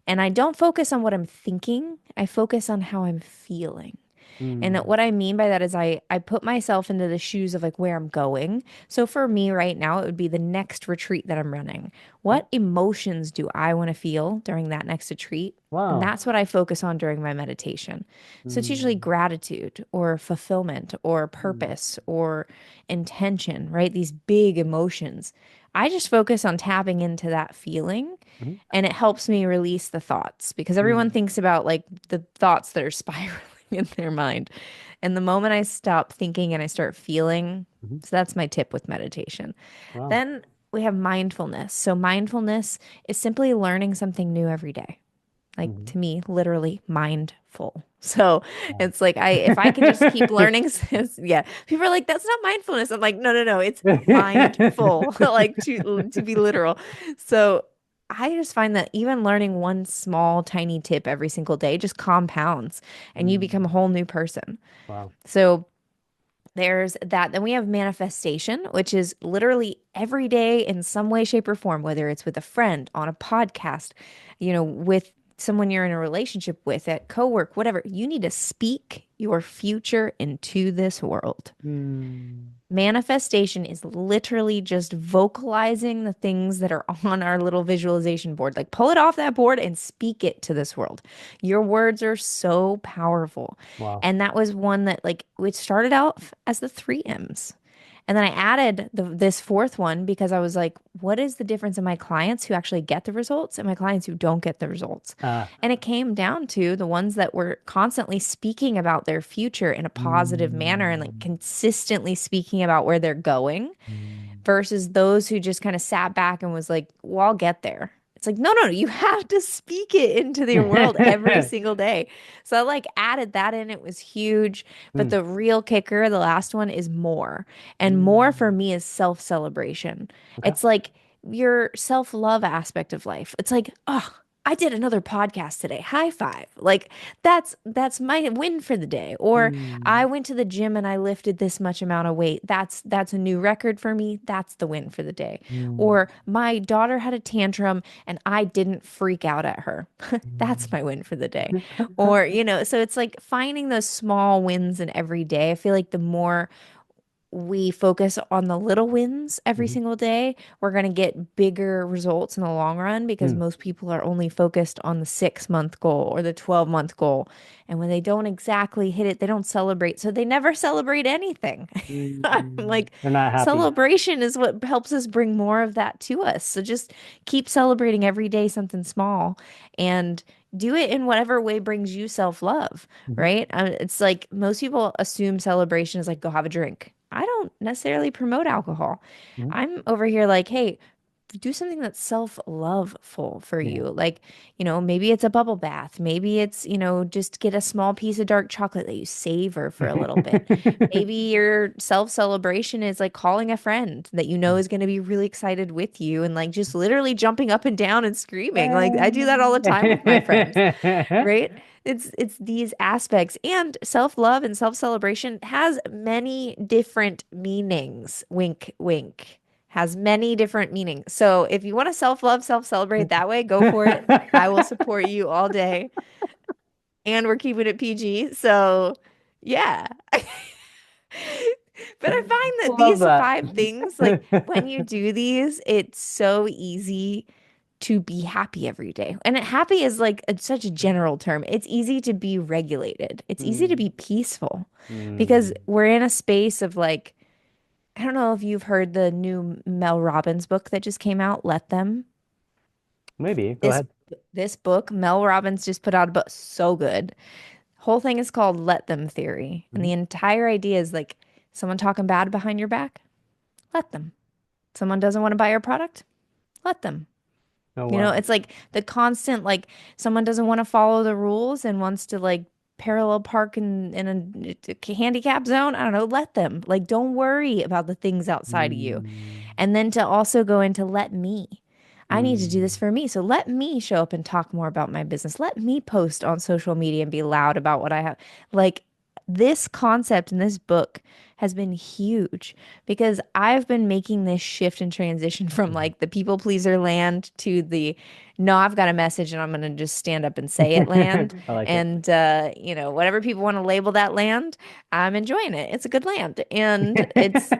And I don't focus on what I'm thinking, I focus on how I'm feeling. And Mm. what I mean by that is I put myself into the shoes of like where I'm going. So for me right now, it would be the next retreat that I'm running. Okay. What emotions do I want to feel during that next retreat? And Wow. that's what I focus on during my meditation. So it's usually Mm. gratitude or fulfillment or Mm. purpose or intention, right? These big emotions. I just focus on tapping into that feeling Mhm. and it helps me release the thoughts because everyone Mm. thinks about like the thoughts that are spiraling in their mind. And the moment I stop thinking and I start feeling, Mhm. so that's my tip with meditation. Wow. Then we have mindfulness. So mindfulness is simply learning something new every day. Like Mhm. to me, literally mindful. So Wow. it's like if I can just keep learning, yeah. People are like, that's not mindfulness. I'm like, no, no, no, it's mindful, like to be literal. So I just find that even learning one small tiny tip every single day just compounds and you become a Mm, whole new person. wow. So there's that. Then we have manifestation, which is literally every day in some way, shape, or form, whether it's with a friend, on a podcast, with someone you're in a relationship with, at co-work, whatever. You need to speak your future into this world. Mm, Manifestation is literally just vocalizing the things that are on our little visualization board. Like pull it off that board and speak it to this world. Your words are so powerful. wow. And that was one that like it started out as the three M's. And then I added this fourth one because I was like, what is the difference in my clients who actually get the results and my clients who don't get the results? Ah. And it came down to the ones that were constantly speaking about their future in a positive manner and like Mm, consistently speaking about where they're going mm, versus those who just kind of sat back and was like, well, I'll get there. It's like, no, no, no, you have to speak it into the world every single day. So I like added that in. It was huge. But mm, the real kicker, the last one is more. And more for mm. me is self-celebration. Okay. It's like your self-love aspect of life. It's like, oh, I did another podcast today. High five. Like that's my win for the day. Or I Mm, went to the gym and I lifted this much amount of weight. That's a new record for me. That's the win for the day. mm, Or my daughter had a tantrum and I didn't freak out at her. That's mm. my win for the day. Or, so it's like finding those small wins in every day. I feel like the more we focus on the little wins every Mhm. single day, we're going to get bigger results in the long run because Mm, most people are only focused on the 6 month goal or the 12-month goal. And when they don't exactly hit it, they don't celebrate. So they never celebrate anything. I'm mm. like, They're not happy. celebration is what helps us bring more of that to us. So just keep celebrating every day something small and do it in whatever way brings you self-love, Mhm, right? It's like most people assume celebration is like go have a drink. I don't necessarily promote alcohol. mhm. I'm over here like, hey, do something that's self-loveful for Yeah. you. Like, maybe it's a bubble bath. Maybe it's, just get a small piece of dark chocolate that you savor for a little bit. Maybe your self-celebration is like calling a friend that you know is going to be really excited with you and like just literally jumping up and down and screaming. Like I do that all the time with my friends, right? It's these aspects and self-love and self-celebration has many different meanings. Wink, wink. Has many different meanings. So if you want to self-love, self-celebrate that way, go for it. I will support you all day. And we're keeping it PG. So yeah. But I find that Love these that. five things, like when you do these, it's so easy to be happy every day. And happy is like such a general term. It's easy to be regulated. It's easy to Mm, be peaceful because mm. we're in a space of like, I don't know if you've heard the new Mel Robbins book that just came out, Let Them. Maybe. Go This ahead. this book, Mel Robbins just put out a book so good. Whole thing is called Let Them Theory. And Mhm. the entire idea is like someone talking bad behind your back, let them. Someone doesn't want to buy your product, let them. Oh, wow. It's like the constant, like someone doesn't want to follow the rules and wants to like parallel park in a handicap zone. I don't know, let them. Like, don't worry about the things outside of you. Mm, And then to also go into let me. I need to do this mm, for me. So let me show up and talk more about my business. Let me post on social media and be loud about what I have. Like this concept in this book has been huge because I've been making this shift and transition from mhm. like the people pleaser land to the no, I've got a message and I'm going to just stand up and say it land. I like it. And, whatever people want to label that land, I'm enjoying it. It's a good land. And it's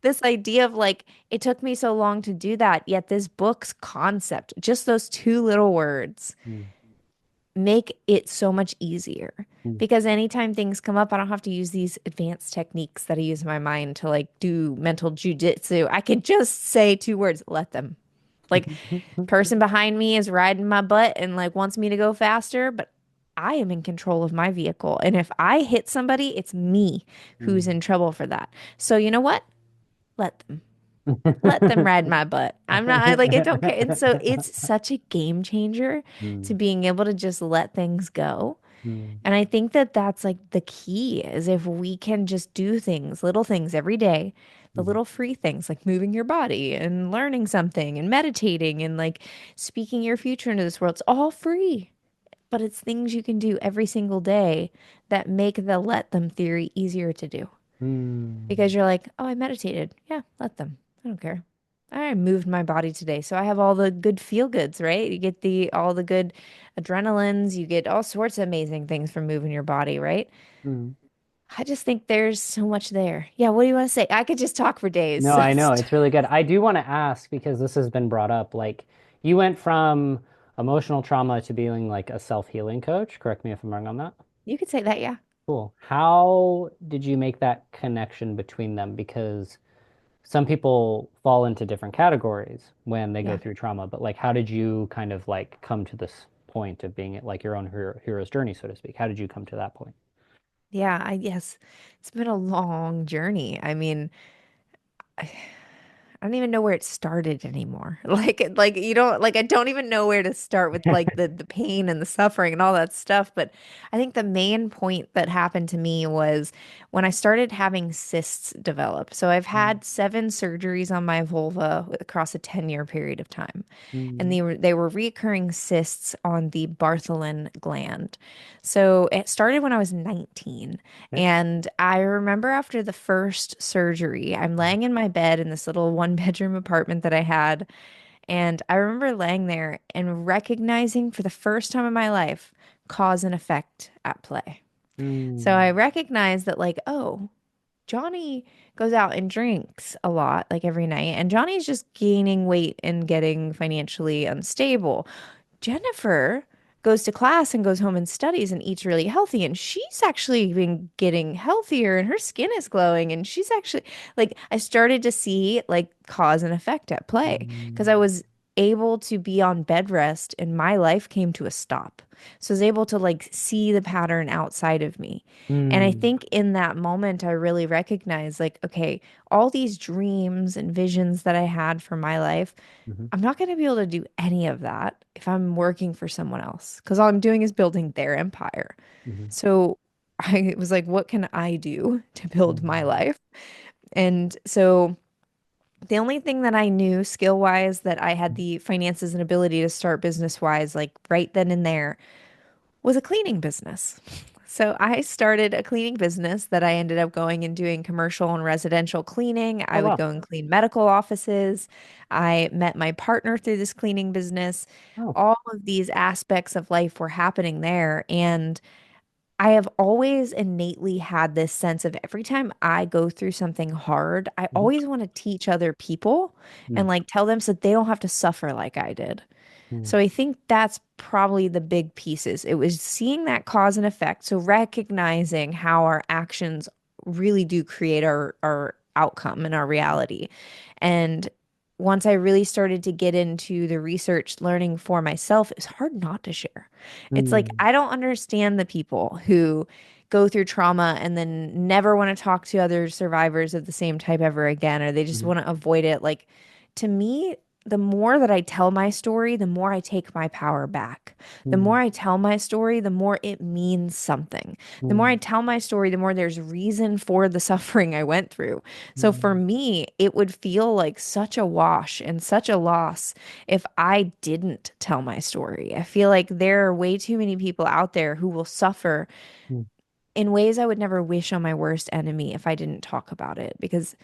this idea of like, it took me so long to do that. Yet this book's concept, just those two little words, Mm, make it so much easier. mm. Because anytime things come up, I don't have to use these advanced techniques that I use in my mind to like do mental jujitsu. I can just say two words, let them. Like, person behind me is riding my butt and like wants me to go faster, but I am in control of my vehicle. And if I hit somebody, it's me who's Mm. in trouble for that. So you know what? Let them. Let them ride my butt. I don't care. And so it's such a game changer to Mm, being able to just let things go. Mm. And I think that that's like the key is if we can just do things, little things every day, the Mhm. little free things like moving your body and learning something and meditating and like speaking your future into this world. It's all free, but it's things you can do every single day that make the let them theory easier to do. Because Mm. you're like, oh, I meditated. Yeah, let them. I don't care. I moved my body today. So I have all the good feel goods, right? You get the all the good adrenalines, you get all sorts of amazing things from moving your body, right? Mm. I just think there's so much there. Yeah, what do you want to say? I could just talk for days. No, I know. It's really good. I do want to ask because this has been brought up. Like, you went from emotional trauma to being like a self-healing coach. Correct me if I'm wrong on that. You could say that, yeah. Cool. How did you make that connection between them? Because some people fall into different categories when they go Yeah. through trauma, but like, how did you kind of like come to this point of being like your own hero's journey, so to speak? How did you come to that point? Yeah, I guess it's been a long journey. I mean, I don't even know where it started anymore. Like you don't like I don't even know where to start with like the pain and the suffering and all that stuff. But I think the main point that happened to me was when I started having cysts develop. So I've Mm. had 7 surgeries on my vulva across a 10-year period of time. And Mm. they were recurring cysts on the Bartholin gland. So it started when I was 19. Okay. And I remember after the first surgery, I'm laying in my bed in this little one-bedroom apartment that I had. And I remember laying there and recognizing for the first time in my life cause and effect at play. So I Mm. recognized that, like, oh, Johnny goes out and drinks a lot, like every night, and Johnny's just gaining weight and getting financially unstable. Jennifer goes to class and goes home and studies and eats really healthy. And she's actually been getting healthier and her skin is glowing. And she's actually like, I started to see like cause and effect at play because I Mm. was able to be on bed rest and my life came to a stop. So I was able to like see the pattern outside of me. And I Mm. think in that moment, I really recognized like, okay, all these dreams and visions that I had for my life Mhm. I'm not going to be able to do any of that if I'm working for someone else because all I'm doing is building their empire. Mhm. So I was like, what can I do to build my Mm. life? And so the only thing that I knew skill wise that I had the finances and ability to start business wise, like right then and there, was a cleaning business. So I started a cleaning business that I ended up going and doing commercial and residential cleaning. Oh I would wow. go and clean medical offices. I met my partner through this cleaning business. Oh. All of these aspects of life were happening there. And I have always innately had this sense of every time I go through something hard, I Mhm. always want to teach other people and Mm. like tell them so they don't have to suffer like I did. Mm. So I think that's probably the big pieces. It was seeing that cause and effect. So recognizing how our actions really do create our outcome and our reality. And once I really started to get into the research learning for myself, it's hard not to share. It's like Mm. I don't understand the people who go through trauma and then never want to talk to other survivors of the same type ever again, or they just Mhm. want to avoid it. Like to me, the more that I tell my story, the more I take my power back. The more Mm. I tell my story, the more it means something. The more I Mm. tell my story, the more there's reason for the suffering I went through. So for Mm. me, it would feel like such a wash and such a loss if I didn't tell my story. I feel like there are way too many people out there who will suffer Mm. in ways I would never wish on my worst enemy if I didn't talk about it because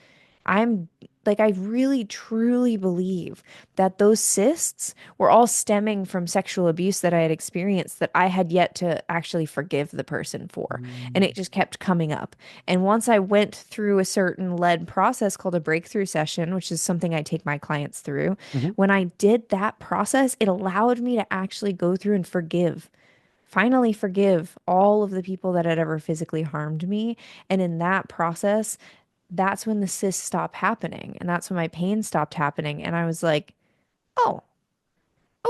I'm like, I really truly believe that those cysts were all stemming from sexual abuse that I had experienced that I had yet to actually forgive the person for. And Mm. it just kept coming up. And once I went through a certain led process called a breakthrough session, which is something I take my clients through, Mhm. when I did that process, it allowed me to actually go through and forgive. Finally, forgive all of the people that had ever physically harmed me. And in that process, that's when the cysts stopped happening and that's when my pain stopped happening and I was like, "Oh,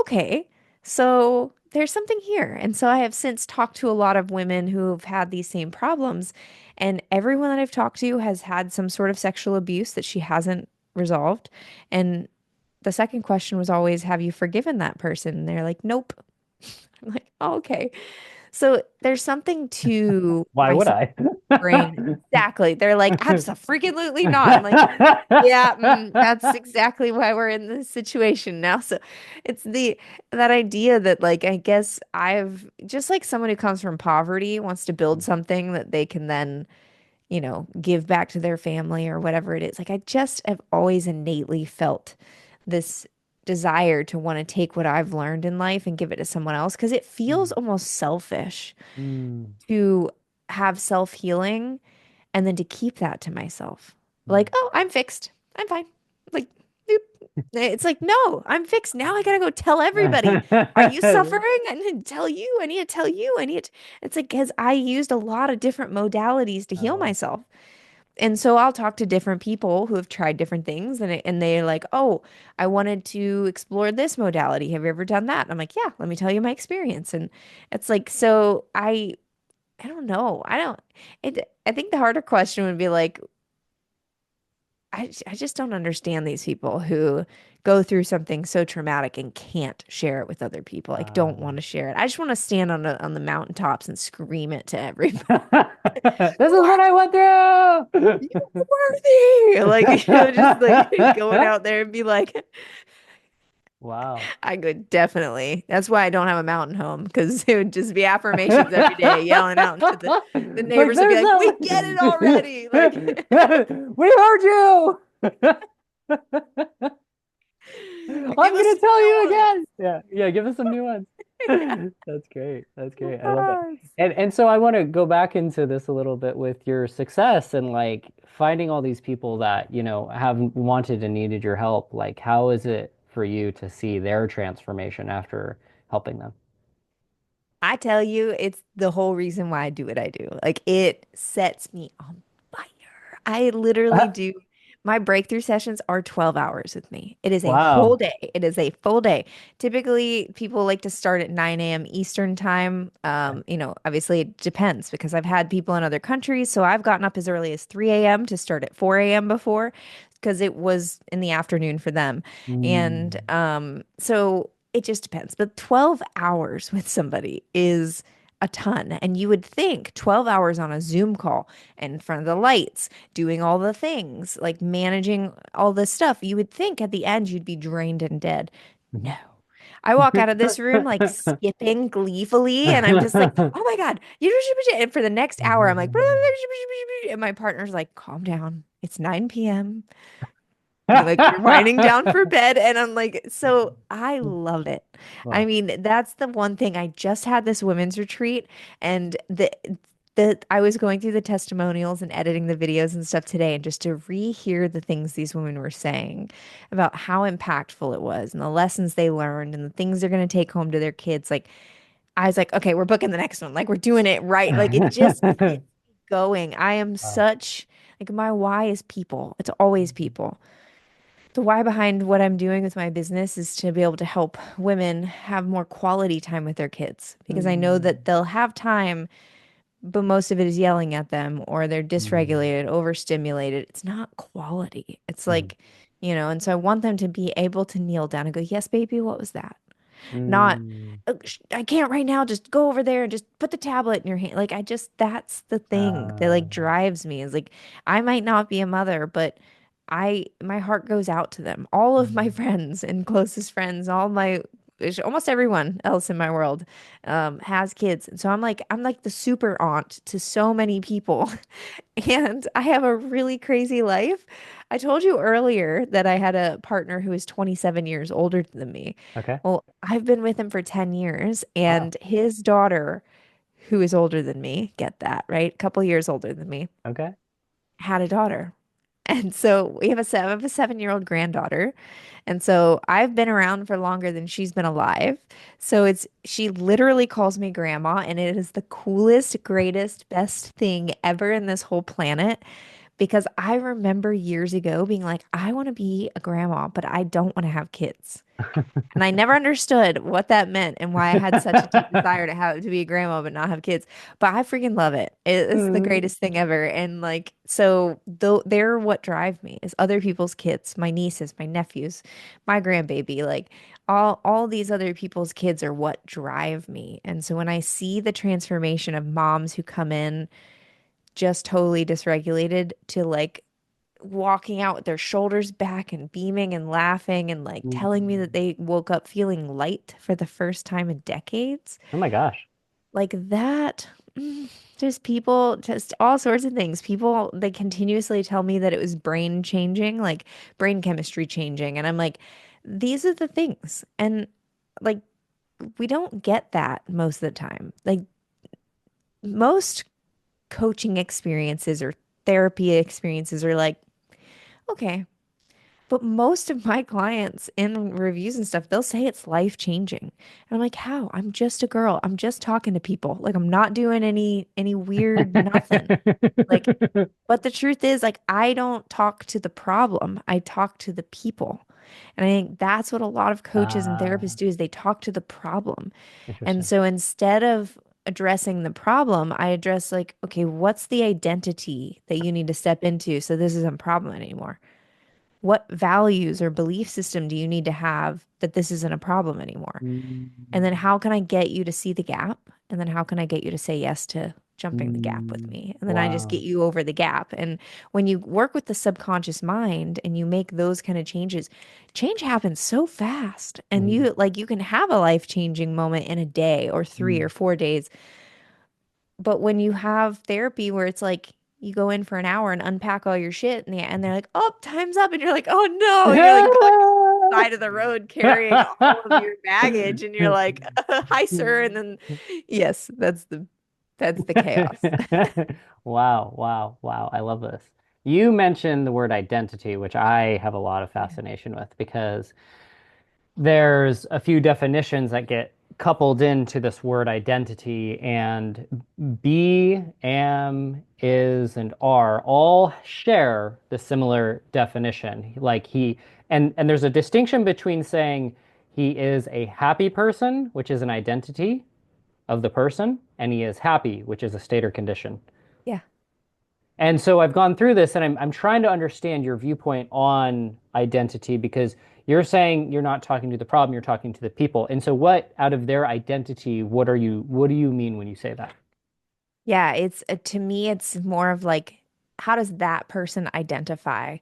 okay. So there's something here." And so I have since talked to a lot of women who have had these same problems and everyone that I've talked to has had some sort of sexual abuse that she hasn't resolved. And the second question was always, "Have you forgiven that person?" And they're like, "Nope." I'm like, "Oh, okay." So there's something to Why my would I? brain. Exactly. They're like, absolutely not. I'm like, yeah, that's exactly why we're in this situation now. So it's that idea that like I guess I've just like someone who comes from poverty wants to build something that they can then, give back to their family or whatever it is. Like I just have always innately felt this desire to want to take what I've learned in life and give it to someone else because it feels almost selfish Mm, to have self-healing and then to keep that to myself. mm. Like, oh, I'm fixed. I'm fine. Like, boop. It's like, no, I'm fixed. Now I gotta go tell everybody. Are you suffering? I need to tell you. I need to tell you. It's like, because I used a lot of different modalities to heal Oh. myself. And so I'll talk to different people who have tried different things and they're like, "Oh, I wanted to explore this modality. Have you ever done that?" And I'm like, "Yeah, let me tell you my experience." And it's like, so I don't know. I think the harder question would be like, I just don't understand these people who go through something so traumatic and can't share it with other people. Like, don't want to share it. I just want to stand on the mountaintops and scream it to everybody. This You is what are I went you through. worthy. Like, just like going out there and be like, Wow. I could definitely. That's why I don't have a mountain home because it would just be affirmations every day, yelling out into the Like neighbors would be there's like, "We no get it already!" Like, we heard you. give I'm us gonna some tell new you ones. again. Yeah, yeah, give us some new ones. Yeah. That's great. That's great. I love it. And so I want to go back into this a little bit with your success and like finding all these people that, have wanted and needed your help. Like, how is it for you to see their transformation after helping them? I tell you, it's the whole reason why I do what I do. Like it sets me on fire. I literally do. My breakthrough sessions are 12 hours with me. It is a whole Wow. day. It is a full day. Typically, people like to start at 9 a.m. Eastern time. Obviously it depends because I've had people in other countries. So I've gotten up as early as 3 a.m. to start at 4 a.m. before because it was in the afternoon for them. And Mm, so it just depends. But 12 hours with somebody is a ton. And you would think 12 hours on a Zoom call in front of the lights, doing all the things, like managing all this stuff, you would think at the end you'd be drained and dead. No. mhm. I walk out of this room like skipping gleefully, and I'm just like, oh my God. And for the next hour, I'm like, and my partner's like, calm down. It's 9 p.m. Like you're winding down for bed. And I'm like, so I love it. I Wow. mean, that's the one thing. I just had this women's retreat and I was going through the testimonials and editing the videos and stuff today, and just to rehear the things these women were saying about how impactful it was and the lessons they learned and the things they're going to take home to their kids. Like, I was like, okay, we're booking the next one. Like, we're doing it right. Like, it just gets me going. I am Wow. such, like, my why is people. It's always people. The why behind what I'm doing with my business is to be able to help women have more quality time with their kids because I know Mm, that they'll have time, but most of it is yelling at them or they're mm, dysregulated, overstimulated. It's not quality. It's mm, like, and so I want them to be able to kneel down and go, "Yes, baby, what was that?" Not, mm. I can't right now. Just go over there and just put the tablet in your hand. Like, that's the thing that like Uh, drives me is like, I might not be a mother, but my heart goes out to them. All of my mm, friends and closest friends, almost everyone else in my world, has kids. And so I'm like the super aunt to so many people. And I have a really crazy life. I told you earlier that I had a partner who is 27 years older than me. okay. Well, I've been with him for 10 years, Wow. and his daughter, who is older than me, get that, right? A couple years older than me, Okay. had a daughter. And so I have a 7-year-old granddaughter. And so I've been around for longer than she's been alive. So she literally calls me grandma, and it is the coolest, greatest, best thing ever in this whole planet. Because I remember years ago being like, I want to be a grandma, but I don't want to have kids. And I never understood what that meant and why I had such a deep desire to be a grandma but not have kids. But I freaking love it. It's the Mm, greatest thing ever. And like, so though they're what drive me is other people's kids, my nieces, my nephews, my grandbaby. Like, all these other people's kids are what drive me. And so when I see the transformation of moms who come in just totally dysregulated to like walking out with their shoulders back and beaming and laughing and like telling me that Mm. they woke up feeling light for the first time in decades, Oh my gosh. like that. Just people, just all sorts of things. People, they continuously tell me that it was brain changing, like brain chemistry changing. And I'm like, these are the things. And like, we don't get that most of the time. Like, most coaching experiences or therapy experiences are like, okay. But most of my clients in reviews and stuff, they'll say it's life changing. And I'm like, how? I'm just a girl. I'm just talking to people. Like I'm not doing any weird nothing. Like, but the truth is, like, I don't talk to the problem. I talk to the people. And I think that's what a lot of coaches and therapists Ah, do is they talk to the problem. And interesting. so instead of addressing the problem, I address like, okay, what's the identity that you need to step into so this isn't a problem anymore? What values or belief system do you need to have that this isn't a problem anymore? And then Mm, how can I get you to see the gap? And then how can I get you to say yes to jumping the gap with me? And then I just get wow. you over the gap. And when you work with the subconscious mind and you make those kind of changes, change happens so fast. And Mm, you can have a life-changing moment in a day or 3 or 4 days. But when you have therapy where it's like you go in for an hour and unpack all your shit and they're like, "Oh, time's up." And you're like, "Oh no." And you're like back at the side of the road carrying all of your baggage and you're like, "Hi, sir." And then yes, that's the chaos. Wow, wow, wow. I love this. You mentioned the word identity, which I have a lot of Yeah. fascination with because there's a few definitions that get coupled into this word identity, and be, am, is, and are all share the similar definition. Like and there's a distinction between saying he is a happy person, which is an identity of the person, and he is happy, which is a state or condition. Yeah. And so I've gone through this and I'm trying to understand your viewpoint on identity because you're saying you're not talking to the problem, you're talking to the people. And so what out of their identity, what do you mean when you say that? Yeah, it's to me it's more of like how does that person identify?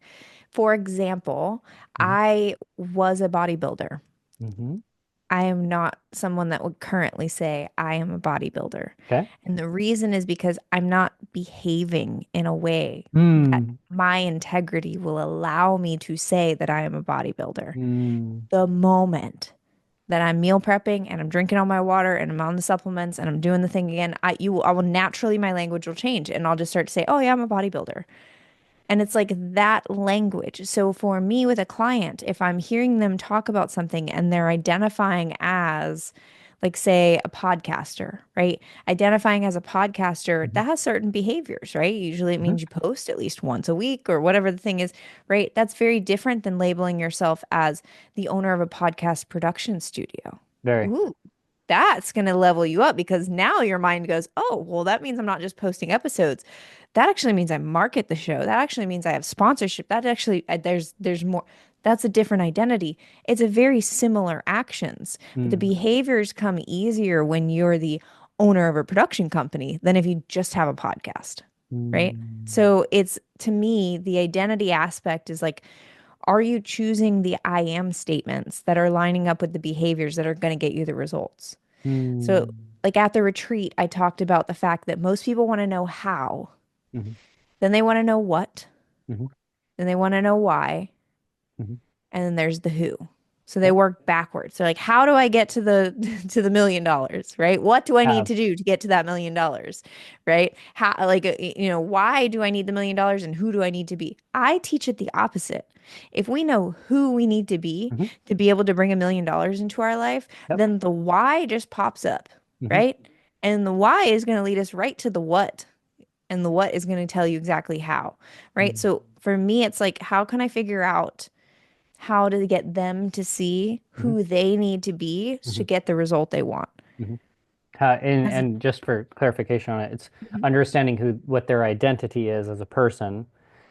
For example, Hmm. I was a bodybuilder. Hmm. I am not someone that would currently say I am a bodybuilder. Okay. And the reason is because I'm not behaving in a way that Hmm. my integrity will allow me to say that I am a bodybuilder. Hmm. The moment that I'm meal prepping and I'm drinking all my water and I'm on the supplements and I'm doing the thing again, I will naturally my language will change and I'll just start to say, "Oh yeah, I'm a bodybuilder." And it's like that language. So for me with a client, if I'm hearing them talk about something and they're identifying as, like, say, a podcaster, right? Identifying as a podcaster, Hmm. that has certain behaviors, right? Usually it Hmm. means you post at least once a week or whatever the thing is, right? That's very different than labeling yourself as the owner of a podcast production studio. Very. Ooh, that's going to level you up because now your mind goes, oh, well, that means I'm not just posting episodes. That actually means I market the show. That actually means I have sponsorship. That actually, there's more. That's a different identity. It's a very similar actions, but the Hmm. behaviors come easier when you're the owner of a production company than if you just have a podcast, right? Hmm. So it's to me, the identity aspect is like, are you choosing the I am statements that are lining up with the behaviors that are going to get you the results? So, Hmm. like at the retreat, I talked about the fact that most people want to know how, Hmm. then they want to know what, Hmm. then they want to know why, Hmm. and then there's the who. So they Yep. work backwards. So like, how do I get to the to the $1 million, right? What do I need Have. to do to get to that $1 million, right? How like why do I need the $1 million and who do I need to be? I teach it the opposite. If we know who we need Hmm. to be able to bring $1 million into our life, Yep. then the why just pops up, Hmm. right? And the why is going to lead us right to the what, and the what is going to tell you exactly how, right? Hmm. So for me, it's like, how can I figure out how to get them to see Hmm. who they need to be to Hmm. get the result they want? Hmm. And just for clarification on it, it's Mhm. understanding who what their identity is as a person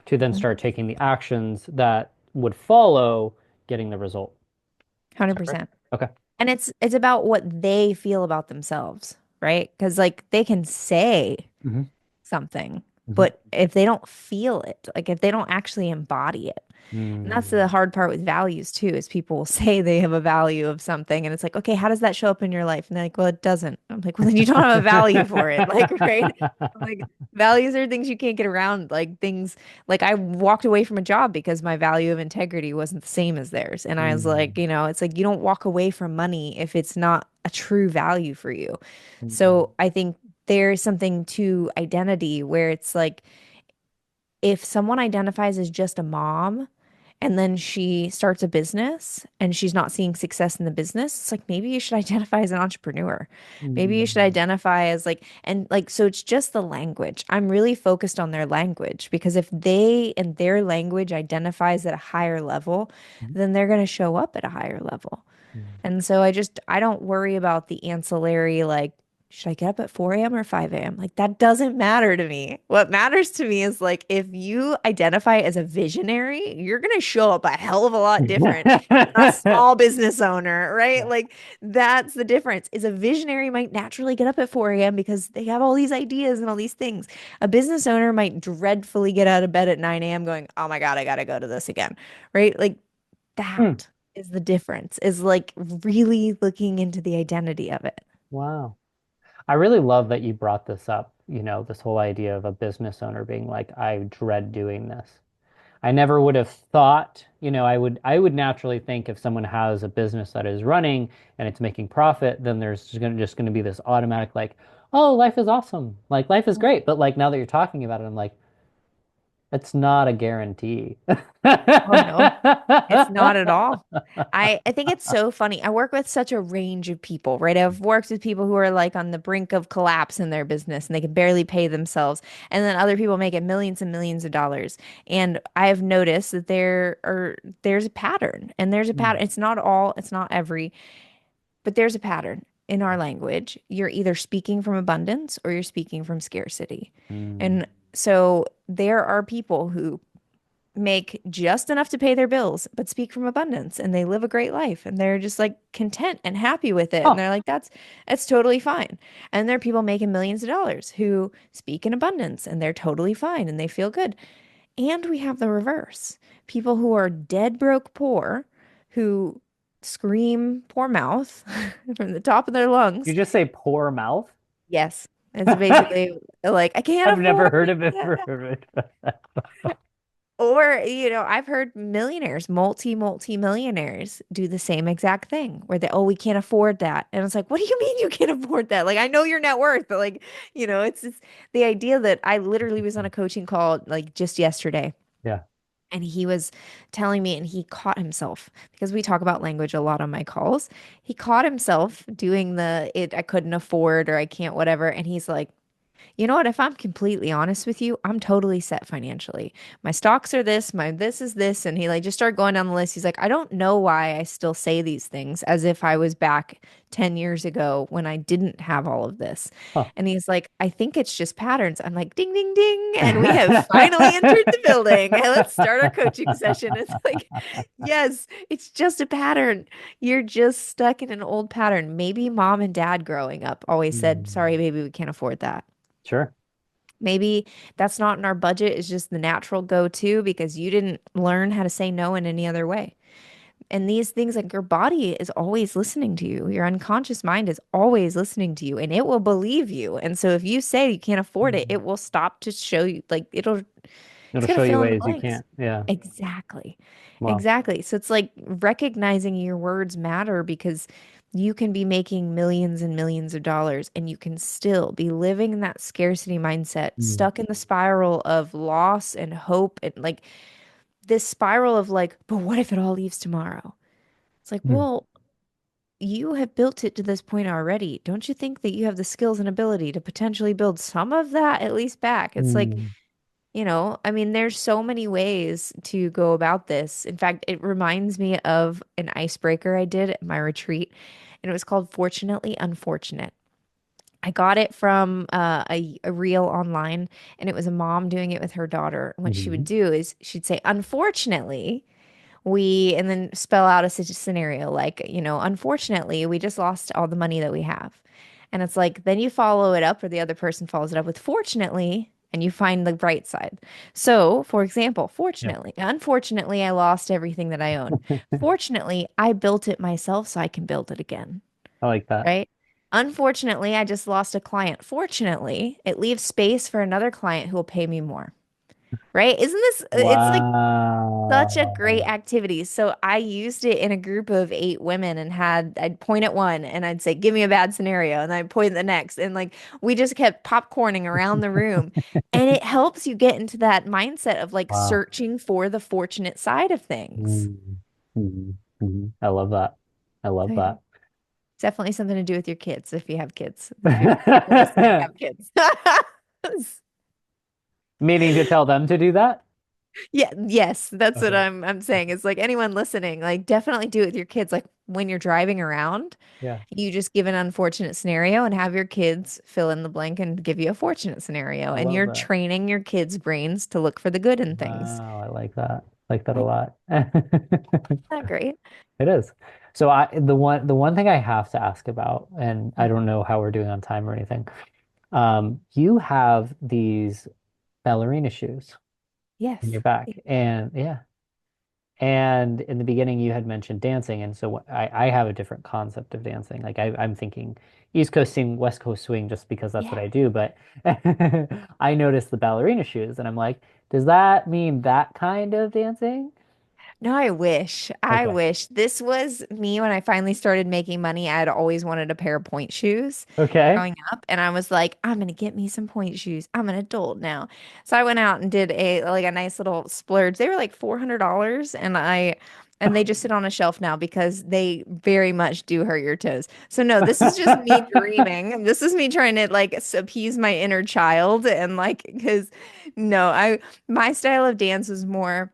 to then start taking the actions that would follow getting the result. Is that correct? 100%. Okay. And it's about what they feel about themselves, right? Because like they can say Hmm. something, Hmm. but if they don't feel it, like if they don't actually embody it, and that's the Mm. hard part with values too, is people will say they have a value of something and it's like, okay, how does that show up in your life? And they're like, well, it doesn't. I'm like, well, then you don't have a value for it. Like, right? I'm like, values are things you can't get around. Like things like I walked away from a job because my value of integrity wasn't the same as theirs. And I was like, Mm. it's like you don't walk away from money if it's not a true value for you. Mm. So I think there's something to identity where it's like if someone identifies as just a mom and then she starts a business and she's not seeing success in the business, it's like maybe you should identify as an entrepreneur. Maybe you should Mm. identify as like, and like, so it's just the language. I'm really focused on their language because if they and their language identifies at a higher level, Mm. then they're going to show up at a higher level. Mm. And so I don't worry about the ancillary, like, should I get up at 4 a.m. or 5 a.m.? Like, that doesn't matter to me. What matters to me is like, if you identify as a visionary, you're going to show up a hell of a lot different than a small business owner, right? Yeah. Like, that's the difference. Is a visionary might naturally get up at 4 a.m. because they have all these ideas and all these things. A business owner might dreadfully get out of bed at 9 a.m. going, oh my God, I got to go to this again, right? Like, Hmm. that is the difference, is like really looking into the identity of it. Wow. I really love that you brought this up, this whole idea of a business owner being like, I dread doing this. I never would have thought, I would naturally think if someone has a business that is running and it's making profit, then there's just gonna be this automatic like, oh, life is awesome. Like life is great. But like now that you're talking about it, I'm like, it's not a guarantee. Oh no, it's not at all. I think it's so funny. I work with such a range of people, right? I've worked with people who are like on the brink of collapse in their business and they can barely pay themselves. And then other people making millions and millions of dollars. And I've noticed that there's a pattern. And there's a pattern. Mm. It's not every, but there's a pattern in our language. You're either speaking from abundance or you're speaking from scarcity. Mm. And so there are people who make just enough to pay their bills, but speak from abundance and they live a great life and they're just like content and happy with it. And Huh. they're like, that's totally fine. And there are people making millions of dollars who speak in abundance and they're totally fine and they feel good. And we have the reverse. People who are dead broke poor, who scream poor mouth from the top of their You lungs. just say poor mouth? Yes. It's basically like, I can't I've never afford heard of it it. for Or, I've heard millionaires, multi millionaires do the same exact thing where they, oh, we can't afford that. And it's like, what do you mean you can't afford that? Like, I know your net worth, but like, it's the idea that I literally was on a coaching call like just yesterday Yeah. and he was telling me and he caught himself because we talk about language a lot on my calls. He caught himself doing I couldn't afford or I can't whatever. And he's like, you know what? If I'm completely honest with you, I'm totally set financially. My stocks are this, my this is this. And he like just started going down the list. He's like, I don't know why I still say these things as if I was back 10 years ago when I didn't have all of this. Huh. And he's like, I think it's just patterns. I'm like, ding, ding, ding. And we have finally entered the building. And let's start our coaching session. It's like, yes, it's just a pattern. You're just stuck in an old pattern. Maybe mom and dad growing up always said, sorry, Mm. baby, we can't afford that. Sure. Maybe that's not in our budget, it's just the natural go-to because you didn't learn how to say no in any other way. And these things, like your body is always listening to you. Your unconscious mind is always listening to you and it will believe you. And so if you say you can't afford it, Mm. it will stop to show you, like it's It'll going show to you fill in the ways you blanks. can't. Yeah. Exactly. Well. Exactly. So it's like recognizing your words matter because you can be making millions and millions of dollars and you can still be living in that scarcity mindset, Mm. stuck in the spiral of loss and hope and like this spiral of like, but what if it all leaves tomorrow? It's like, Mm. well, you have built it to this point already. Don't you think that you have the skills and ability to potentially build some of that at least back? It's like, Mm. I mean, there's so many ways to go about this. In fact, it reminds me of an icebreaker I did at my retreat, and it was called Fortunately Unfortunate. I got it from a reel online, and it was a mom doing it with her daughter. What she would Mhm. do is she'd say, unfortunately, and then spell out a scenario like, unfortunately, we just lost all the money that we have. And it's like, then you follow it up, or the other person follows it up with fortunately, and you find the bright side. So, for example, Yeah. unfortunately, I lost everything that I own. Fortunately, I built it myself so I can build it again, I like that. right? Unfortunately, I just lost a client. Fortunately, it leaves space for another client who will pay me more. Right? Isn't this, it's like such a great Wow. activity. So I used it in a group of 8 women and I'd point at one and I'd say, give me a bad scenario. And I'd point at the next. And like, we just kept popcorning around the room. And it helps you get into that mindset of like Wow. searching for the fortunate side of things. Mm. I love that. I So love yeah, that. definitely something to do with your kids if you have kids. If you people listening have kids. Meaning to tell them to do that? Yeah, yes, that's what Okay. I'm saying. Okay. It's like anyone listening, like definitely do it with your kids. Like when you're driving around, Yeah. you just give an unfortunate scenario and have your kids fill in the blank and give you a fortunate scenario. I And love you're that. training your kids' brains to look for the good in things. Wow, I like that. Like that a Like, lot. not great. It is. So the one thing I have to ask about, and I Mhm. don't know how we're doing on time or anything. You have these ballerina shoes in Yes. your back, and yeah. And in the beginning, you had mentioned dancing, and so I have a different concept of dancing. Like I'm thinking East Coast swing, West Coast swing, just because that's what Yeah. I do. But I noticed the ballerina shoes, and I'm like, does that mean that kind of dancing? No, I wish. I Okay. wish. This was me when I finally started making money. I had always wanted a pair of point shoes Okay. growing up, and I was like, I'm gonna get me some point shoes. I'm an adult now. So I went out and did a nice little splurge. They were like $400, and they just sit on a shelf now because they very much do hurt your toes. So no, this is just me dreaming. This is me trying to like appease my inner child and like because no, I my style of dance was more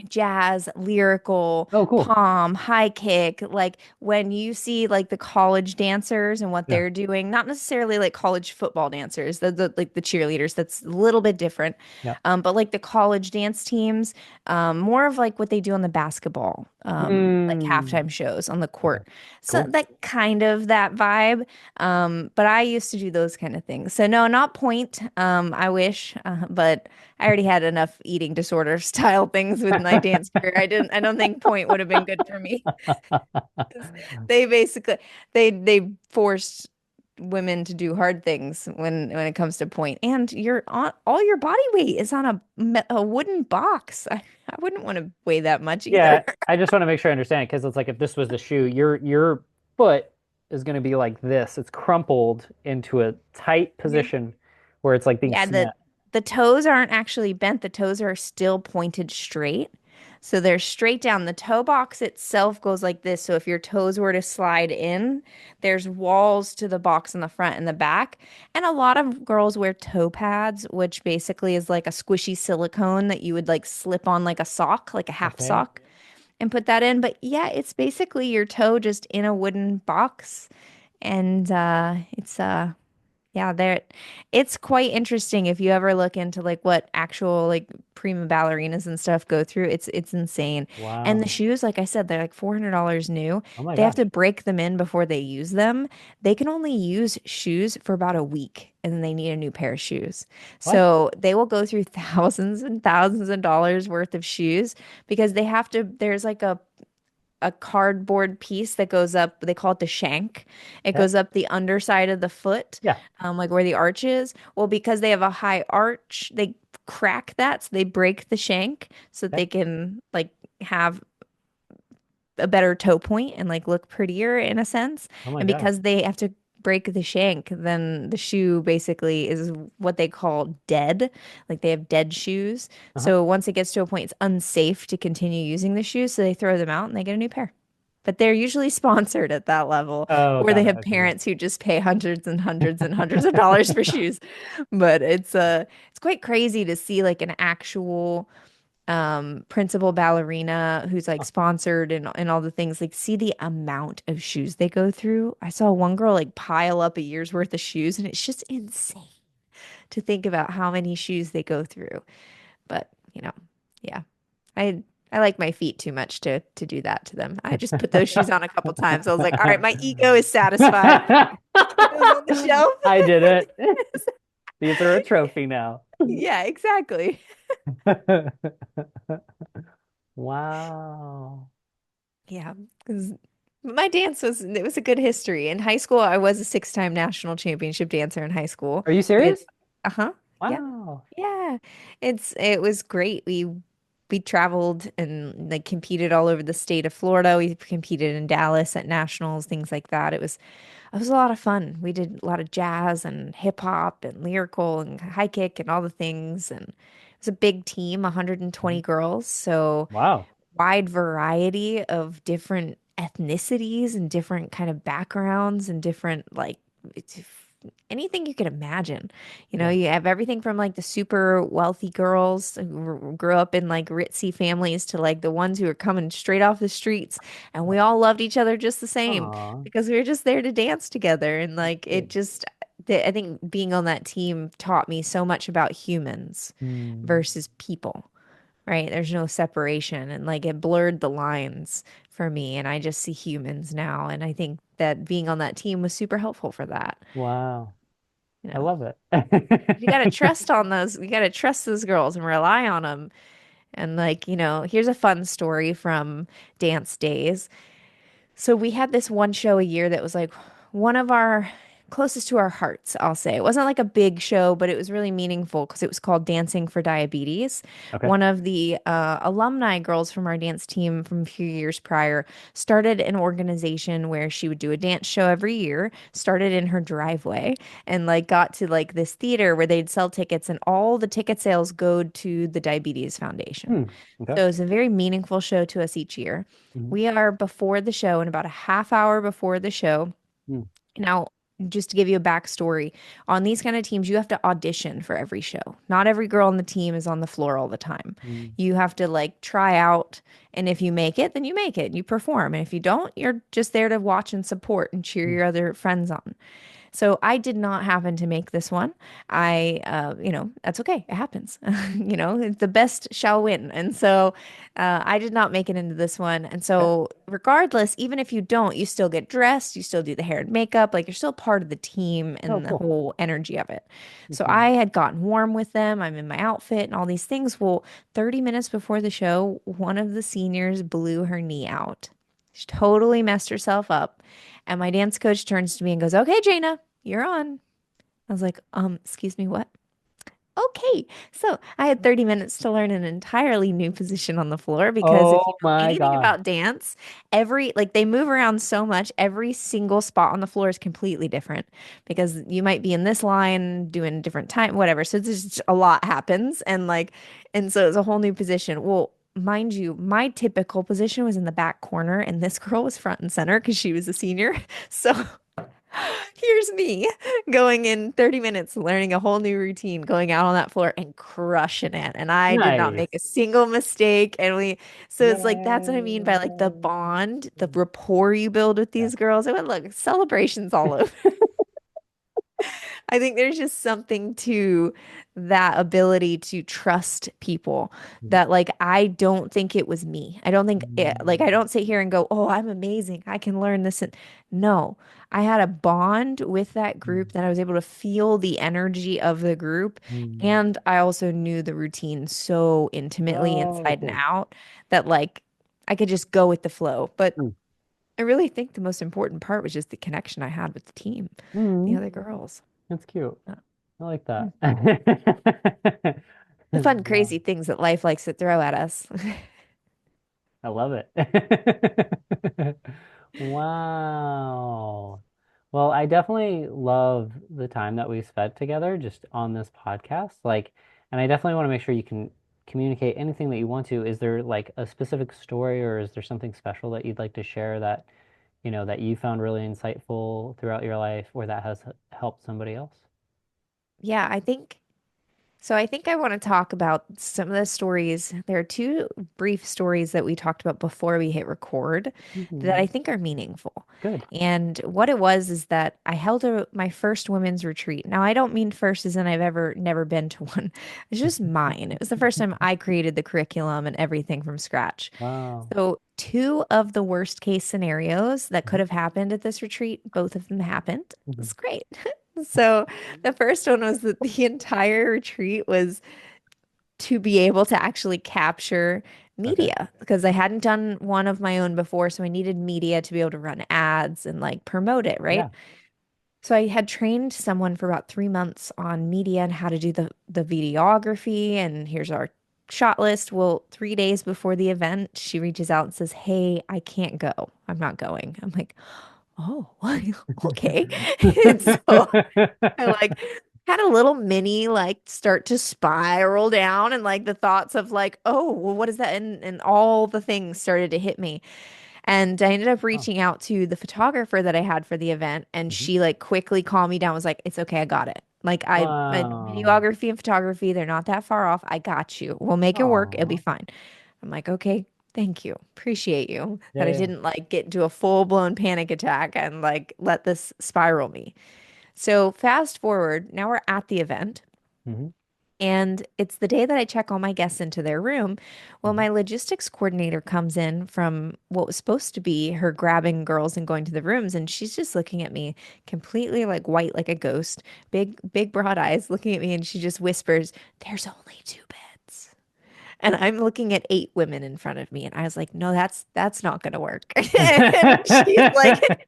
jazz, lyrical, Oh, cool. high kick. Like when you see like the college dancers and what Yeah. they're doing, not necessarily like college football dancers, like the cheerleaders, that's a little bit different. Yeah. But like the college dance teams, more of like what they do on the basketball, like Mm. halftime shows on the Okay. court. So Cool. that kind of that vibe. But I used to do those kind of things. So no, not point. I wish, but I already had enough eating disorder style things with my dance career. I don't think point would have been good for me. 'Cause They basically they forced women to do hard things when it comes to point. And you're on all your body weight is on a wooden box. I wouldn't want to weigh that much either. Yeah, I just want to make sure I understand it because it's like if this was the shoe, your foot is going to be like this. It's crumpled into a tight position where it's like being Yeah, snap. the toes aren't actually bent. The toes are still pointed straight. So they're straight down. The toe box itself goes like this. So if your toes were to slide in, there's walls to the box in the front and the back. And a lot of girls wear toe pads, which basically is like a squishy silicone that you would like slip on like a sock, like a half Okay. sock, and put that in. But yeah, it's basically your toe just in a wooden box. And it's yeah, there it's quite interesting if you ever look into like what actual like prima ballerinas and stuff go through. It's insane. And the Wow. shoes, like I said, they're like $400 new. Oh my They have to gosh. break them in before they use them. They can only use shoes for about a week and then they need a new pair of shoes. What? So they will go through thousands and thousands of dollars worth of shoes because they have to, there's like a cardboard piece that goes up. They call it the shank. It Okay. goes up the underside of the foot, Yeah. like where the arch is. Well, because they have a high arch, they crack that, so they break the shank so that Okay. they can like have a better toe point and like look prettier in a sense. Oh my And gosh. because they have to break the shank, then the shoe basically is what they call dead. Like they have dead shoes. Uh-huh. So once it gets to a point, it's unsafe to continue using the shoes. So they throw them out and they get a new pair. But they're usually sponsored at that level, Oh, or they got it. have Okay, yeah. parents who just pay hundreds and hundreds and hundreds of dollars for shoes. But it's quite crazy to see like an actual principal ballerina who's like Huh. sponsored and all the things, like see the amount of shoes they go through. I saw one girl like pile up a year's worth of shoes and it's just insane to think about how many shoes they go through. But, yeah. I I like my feet too much to do that to them. I just put those shoes on a couple times. I was like, all right, my ego is satisfied. Put those on the shelf. I did it. These are a trophy now. Yeah, exactly. Wow. Yeah, because my dance was it was a good history. In high school, I was a six-time national championship dancer in high school. Are you It, serious? uh-huh. Yeah. Wow. Yeah. It was great. We traveled and like competed all over the state of Florida. We competed in Dallas at nationals, things like that. It was a lot of fun. We did a lot of jazz and hip hop and lyrical and high kick and all the things. And it was a big team, 120 girls. So Wow. wide variety of different ethnicities and different kind of backgrounds and different like it's anything you could imagine. You know, Yeah. you have everything from like the super wealthy girls who grew up in like ritzy families to like the ones who were coming straight off the streets, and we all loved each other just the same Aw. because we were just there to dance together. And like it Cute. just I think being on that team taught me so much about humans Hmm. versus people, right? There's no separation, and like it blurred the lines for me, and I just see humans now. And I think that being on that team was super helpful for that. Wow. You I know, love it. you got to trust on those, you got to trust those girls and rely on them. And like, here's a fun story from dance days. So we had this one show a year that was like one of our closest to our hearts, I'll say. It wasn't like a big show, but it was really meaningful because it was called Dancing for Diabetes. Okay. One of the alumni girls from our dance team from a few years prior started an organization where she would do a dance show every year, started in her driveway, and like got to like this theater where they'd sell tickets, and all the ticket sales go to the Diabetes Foundation. Hmm. Okay. So it's a very meaningful show to us each year. Mhm. We are before the show and about a half hour before the show. Hmm. Now, just to give you a backstory, on these kind of teams, you have to audition for every show. Not every girl on the team is on the floor all the time. Hmm. You have to like try out, and if you make it, then you make it, you perform. And if you don't, you're just there to watch and support and cheer Hmm. your other friends on. So I did not happen to make this one. That's okay. It happens. The best shall win. And so I did not make it into this one. And Okay. so, regardless, even if you don't, you still get dressed, you still do the hair and makeup. Like you're still part of the team Oh, and the cool. whole energy of it. So Okay. I had gotten warm with them. I'm in my outfit and all these things. Well, 30 minutes before the show, one of the seniors blew her knee out. She totally messed herself up. And my dance coach turns to me and goes, "Okay, Jayna, you're on." I was like, excuse me, what? Okay. So I had 30 minutes to learn an entirely new position on the floor because if you Oh know my anything gosh. about dance, like they move around so much, every single spot on the floor is completely different because you might be in this line doing a different time, whatever. So just a lot happens, and so it's a whole new position. Well, mind you, my typical position was in the back corner, and this girl was front and center because she was a senior. So here's me going in 30 minutes, learning a whole new routine, going out on that floor and crushing it. And I did not make Nice. a single mistake. So it's like, that's what I mean by like the Yay. bond, the rapport you build with Yeah. these girls. I went, look, celebrations all over. I think there's just something to that ability to trust people that like I don't think it was me. I don't think like I Mm. don't sit here and go, "Oh, I'm amazing. I can learn this." And no, I had a bond with that group that I was able to feel the energy of the group, Mm. and I also knew the routine so intimately Oh, inside and cool. out that like I could just go with the flow. But Mm. I really think the most important part was just the connection I had with the team, the Mm. other girls. That's cute. Uh, I like mm. that. The fun, Wow. crazy things that life likes to throw at us. I love it. Wow. Well, I definitely love the time that we spent together just on this podcast. Like, and I definitely want to make sure you can communicate anything that you want to. Is there like a specific story or is there something special that you'd like to share that, that you found really insightful throughout your life or that has helped somebody else? Yeah, I think So I think I want to talk about some of the stories. There are two brief stories that we talked about before we hit record that I Mhm. think are meaningful. Good. And what it was is that I held my first women's retreat. Now, I don't mean first as in I've ever never been to one. It's just mine. It was the first time I created the curriculum and everything from scratch. Wow. So, two of the worst case scenarios that could Mhm. have happened at this retreat, both of them happened. Mhm. It's great. So, the first one was that the entire retreat was to be able to actually capture Okay. media because I hadn't done one of my own before. So I needed media to be able to run ads and like promote it, right? Yeah. So I had trained someone for about 3 months on media and how to do the videography. And here's our shot list. Well, 3 days before the event, she reaches out and says, "Hey, I can't go. I'm not going." I'm like, "Oh, okay." And so I like had a little mini like start to spiral down and like the thoughts of like, oh, well, what is that? And all the things started to hit me. And I ended up Oh. reaching out to the photographer that I had for the event, and Mhm. she like quickly calmed me down, was like, "It's okay, I got it. Like I Wow. videography and photography, they're not that far off. I got you. We'll make it work. It'll be Aw. fine." I'm like, "Okay, thank you. Appreciate you." Yeah, That I yeah. didn't like get into a full-blown panic attack and like let this spiral me. So fast forward, now we're at the event. Mhm. And it's the day that I check all my guests into their room. Well, Mhm. my logistics coordinator comes in from what was supposed to be her grabbing girls and going to the rooms. And she's just looking at me completely like white, like a ghost, big, broad eyes looking at me. And she just whispers, "There's only two beds." And I'm looking at 8 women in front of me. And I was like, "No, that's not going to work." And she's like,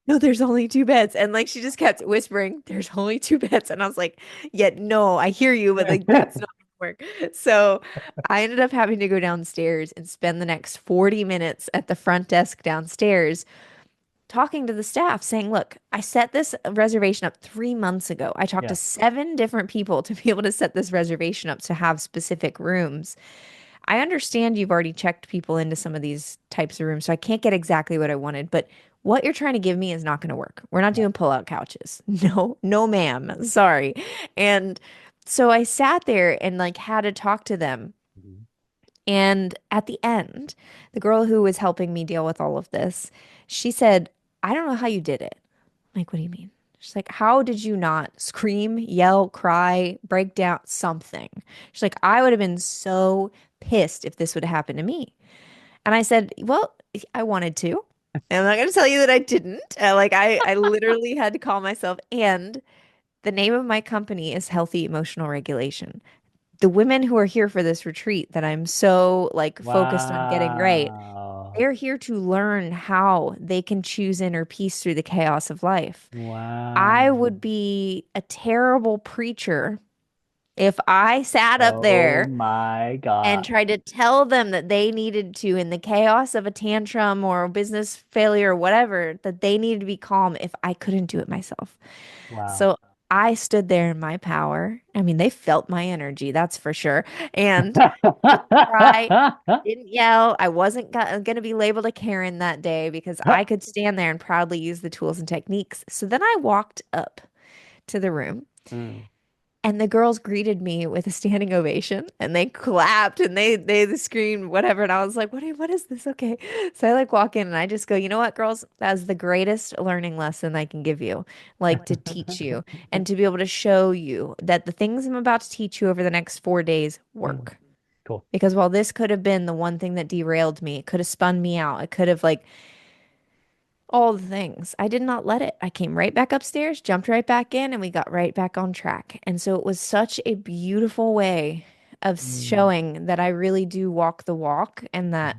"No, there's only two beds." And like she just kept whispering, "There's only two beds." And I was like, "Yeah, no, I hear you, but like that's not gonna work." So I ended up having to go downstairs and spend the next 40 minutes at the front desk downstairs talking to the staff saying, "Look, I set this reservation up 3 months ago. I talked to Yeah. 7 different people to be able to set this reservation up to have specific rooms. I understand you've already checked people into some of these types of rooms, so I can't get exactly what I wanted, but what you're trying to give me is not going to work. We're not Yeah. doing pull-out couches." No, no, ma'am. Sorry. And so I sat there and like had to talk to them. Mhm. And at the end, the girl who was helping me deal with all of this, she said, "I don't know how you did it." I'm like, "What do you mean?" She's like, "How did you not scream, yell, cry, break down something?" She's like, "I would have been so pissed if this would have happened to me." And I said, "Well, I wanted to. And I'm not going to tell you that I didn't. Like I literally had to call myself. And the name of my company is Healthy Emotional Regulation. The women who are here for this retreat that I'm so like focused on getting right, Wow. they're here to learn how they can choose inner peace through the chaos of life. Wow. I would be a terrible preacher if I sat up Oh there my and God. tried to tell them that they needed to, in the chaos of a tantrum or a business failure or whatever, that they needed to be calm if I couldn't do it myself. Wow. So I stood there in my power. I mean, they felt my energy, that's for sure. And cry, didn't yell. I wasn't going to be labeled a Karen that day because I could stand there and proudly use the tools and techniques. So then I walked up to the room. Mm. And the girls greeted me with a standing ovation and they clapped and they screamed whatever. And I was like, what is this? Okay. So I like walk in and I just go, "You know what, girls? That's the greatest learning lesson I can give you, like to teach you and to be able to show you that the things I'm about to teach you over the next 4 days Mm. work." Cool. Because while this could have been the one thing that derailed me, it could have spun me out. It could have like all the things. I did not let it. I came right back upstairs, jumped right back in, and we got right back on track. And so it was such a beautiful way of Mm. showing that I really do walk the walk and that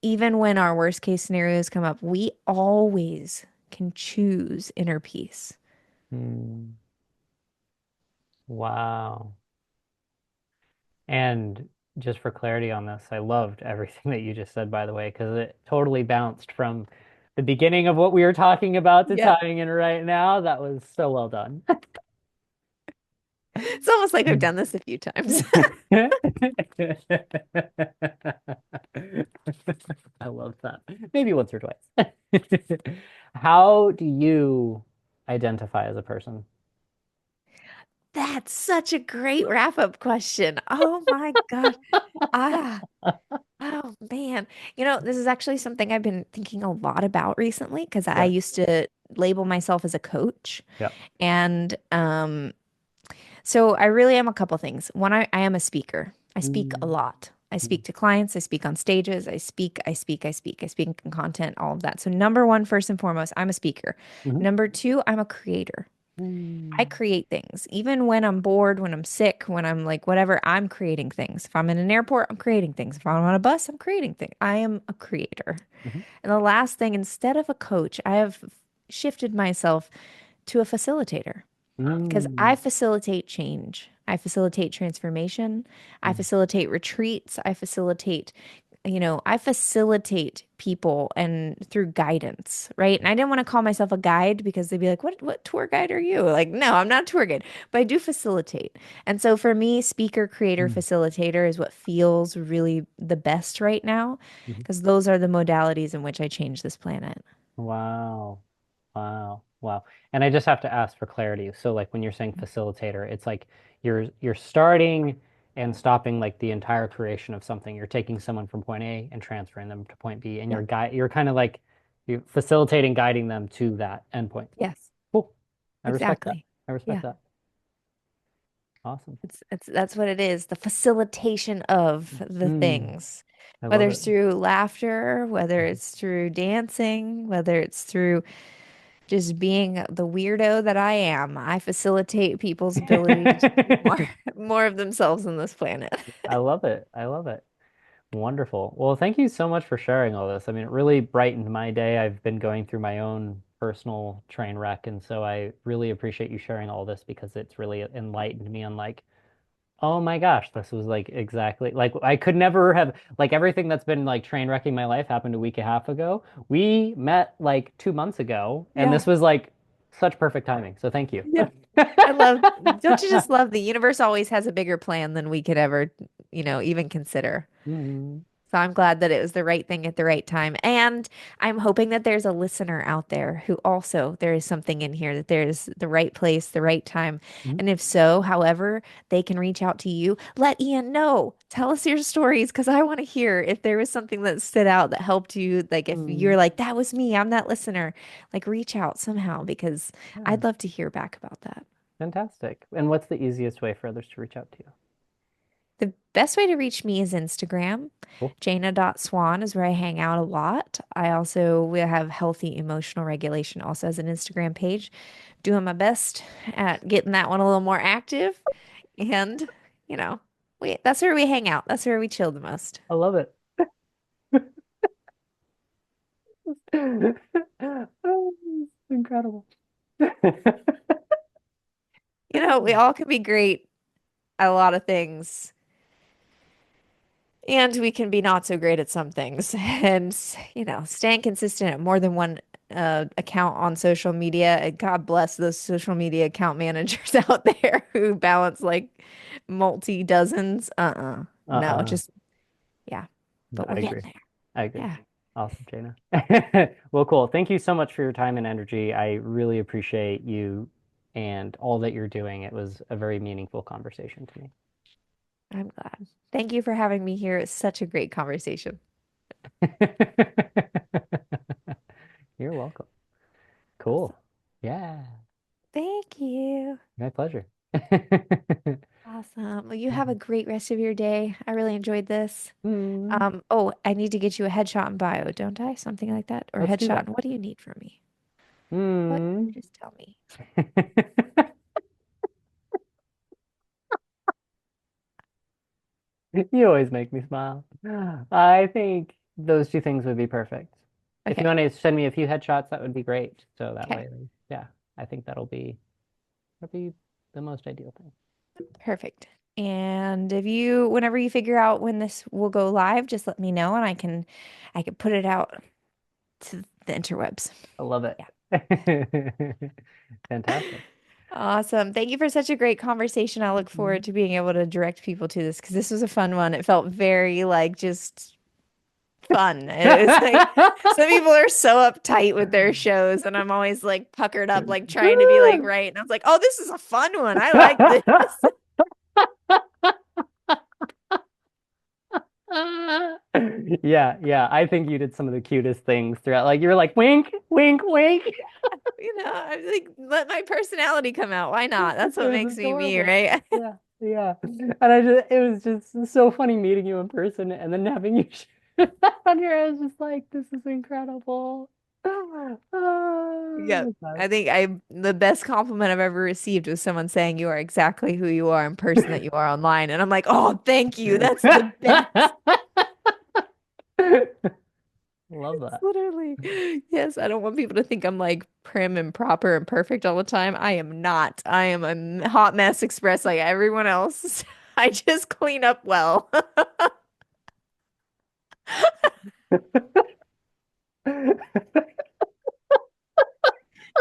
even when our worst case scenarios come up, we always can choose inner peace. Mm. Wow. And just for clarity on this, I loved everything that you just said, by the way, because it totally bounced from the beginning of what we were talking about to Yeah. tying in right now. That was so well done. It's almost like I've done this a few times. I love that. Maybe once or twice. How do you identify as a person? That's such a great wrap-up question. Oh my God. Ah, oh man. This is actually something I've been thinking a lot about recently because I Yeah. used to label myself as a coach. Yeah. And so I really am a couple things. One, I am a speaker. I speak a Mm, lot. I mm, speak to clients, I speak on stages, I speak in content, all of that. So number one, first and foremost, I'm a speaker. mhm, Number two, I'm a creator. I mm, create things. Even when I'm bored, when I'm sick, when I'm like whatever, I'm creating things. If I'm in an airport, I'm creating things. If I'm on a bus, I'm creating things. I am a creator. mhm, And the last thing, instead of a coach, I have shifted myself to a facilitator because I mm, facilitate change. I facilitate transformation. I mm. facilitate retreats. I facilitate people and through guidance, right? And I didn't want to call myself a guide because they'd be like, what tour guide are you? Like, no, I'm not a tour guide, but I do facilitate. And so for me, speaker, creator, Mm, facilitator is what feels really the best right now mhm. because those are the modalities in which I change this planet. Wow. Wow. Wow. And I just have to ask for clarity. So like when you're saying facilitator, it's like you're starting and stopping like the entire creation of something. You're taking someone from point A and transferring them to point B and Yeah. you're kind of like you facilitating, guiding them to that endpoint. Yes, Cool. I respect that. exactly. I respect Yeah. that. Awesome. That's what it is, the facilitation of the Mm, things, I whether love it's it. through laughter, whether it's through dancing, whether it's through just being the weirdo that I am. I facilitate people's ability to just be more more of themselves on this planet. I love it. I love it. Wonderful. Well, thank you so much for sharing all this. I mean, it really brightened my day. I've been going through my own personal train wreck, and so I really appreciate you sharing all this because it's really enlightened me on like, oh my gosh, this was like exactly like I could never have like everything that's been like train wrecking my life happened a week and a half ago. We met like 2 months ago, and Yeah. this was like such perfect timing. So thank you. Yeah. I love, don't you just love the universe always has a bigger plan than we could ever, even consider. Mhm. So I'm glad that it was the right thing at the right time. And I'm hoping that there's a listener out there who also there is something in here that there's the right place, the right time. Mhm. And if so, however, they can reach out to you. Let Ian know. Tell us your stories because I want to hear if there was something that stood out that helped you. Like if you're Mhm. like, that was me, I'm that listener, like reach out somehow because Yeah, I'd love to hear back about that. fantastic. And what's the easiest way for others to reach out to you? The best way to reach me is Instagram. Cool. Jayna.swan is where I hang out a lot. I also we have healthy emotional regulation also as an Instagram page. Doing my best at getting that one a little more active. And, you know, that's where we hang out. That's where we chill the most. I love it. Oh, incredible. We all can be great at a lot of things. And we can be not so great at some things. And, staying consistent at more than one account on social media. And God bless those social media account managers out there who balance like multi dozens. No, Uh-uh. just, yeah. But I we're agree. getting there. I agree. Yeah. Awesome, Jana. Well, cool. Thank you so much for your time and energy. I really appreciate you and all that you're doing. It was a very meaningful conversation to me. I'm glad. Thank you for having me here. It's such a great conversation. You're welcome. Awesome. Cool. Yeah, Thank you. my pleasure. Awesome. Well, you have a great rest of your day. I really enjoyed this. Mm, Oh, I need to get you a headshot and bio, don't I? Something like that. Or let's do headshot. that. And what do you need from me? What? You Mm. just tell me. You always make me smile. I think those two things would be perfect. If you Okay. want to send me a few headshots, that would be great. So that Okay. way, yeah, I think that'll be the most ideal thing. Perfect. And whenever you figure out when this will go live, just let me know and I can put it out to the interwebs. I love it. Yeah. Fantastic. Awesome. Thank you for such a great conversation. I look forward Mhm. to being able to direct people to this because this was a fun one. It felt very like just fun. It's like some people are so uptight with their shows, and I'm always like puckered up, like trying to be like right. And I was like, oh, this is a fun one. I like this. Yeah, yeah. I think you did some of the cutest things throughout. Like you were like wink, wink, wink. I'm like, let my personality come out. Why not? That's It what was makes me me, adorable. right? Yeah, yeah. And I just it was just so funny meeting you in person and then having you on here. I was just like, this is incredible. Yep. The best. I think the best compliment I've ever received was someone saying you are exactly who you are in person that you are online. And I'm like, oh, thank you. That's the best. Love It's that. literally, yes, I don't want people to think I'm like prim and proper and perfect all the time. I am not. I am a hot mess express like everyone else. I just clean up well.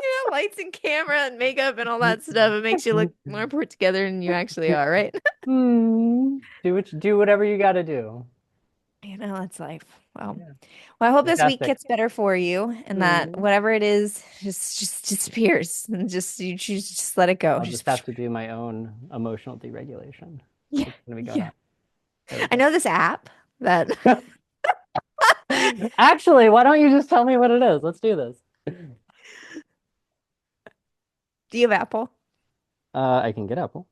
Yeah, lights and camera and makeup and all that stuff. It makes you look more put together than you actually are, right? Do whatever you got to do. That's life. Well, Yeah. I hope this week Fantastic. gets better for you and that Mm. whatever it is just disappears and just you choose to just let it go. I'll just Just have to do my own emotional deregulation. yeah, It's gonna be going yeah. on. There we I go. know this app that Actually, why don't you just tell me what it is? Let's do this. do you have Apple? I can get Apple.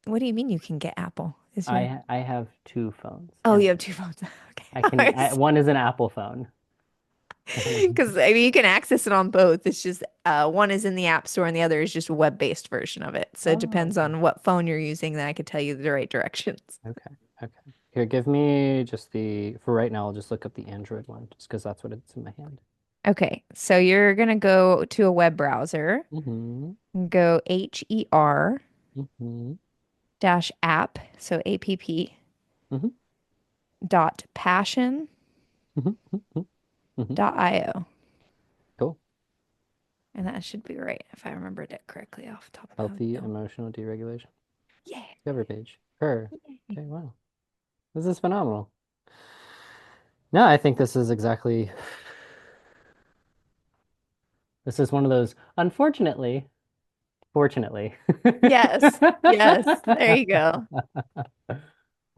What do you mean you can get Apple? Is your I have two phones, Oh, and you have two phones. I can. Okay. One is an Apple phone. Because I mean you can access it on both. It's just one is in the App Store and the other is just a web-based version of it. So it Oh, depends on what phone you're using, then I could tell you the right directions. okay, okay. Here, give me just the for right now. I'll just look up the Android one, just because that's what it's in my hand. Okay, so you're gonna go to a web browser, Mm-hmm. go HER Mm-hmm. dash app, so app Mm-hmm. dot passion Mm-hmm. Mm-hmm. dot io. Cool. And that should be right if I remembered it correctly off the top of my Healthy dome. emotional deregulation. Yeah. Cover page. Her. Okay, wow. This is phenomenal. No, I think this is exactly this is one of those, unfortunately, fortunately. Yes. Yes. There you go.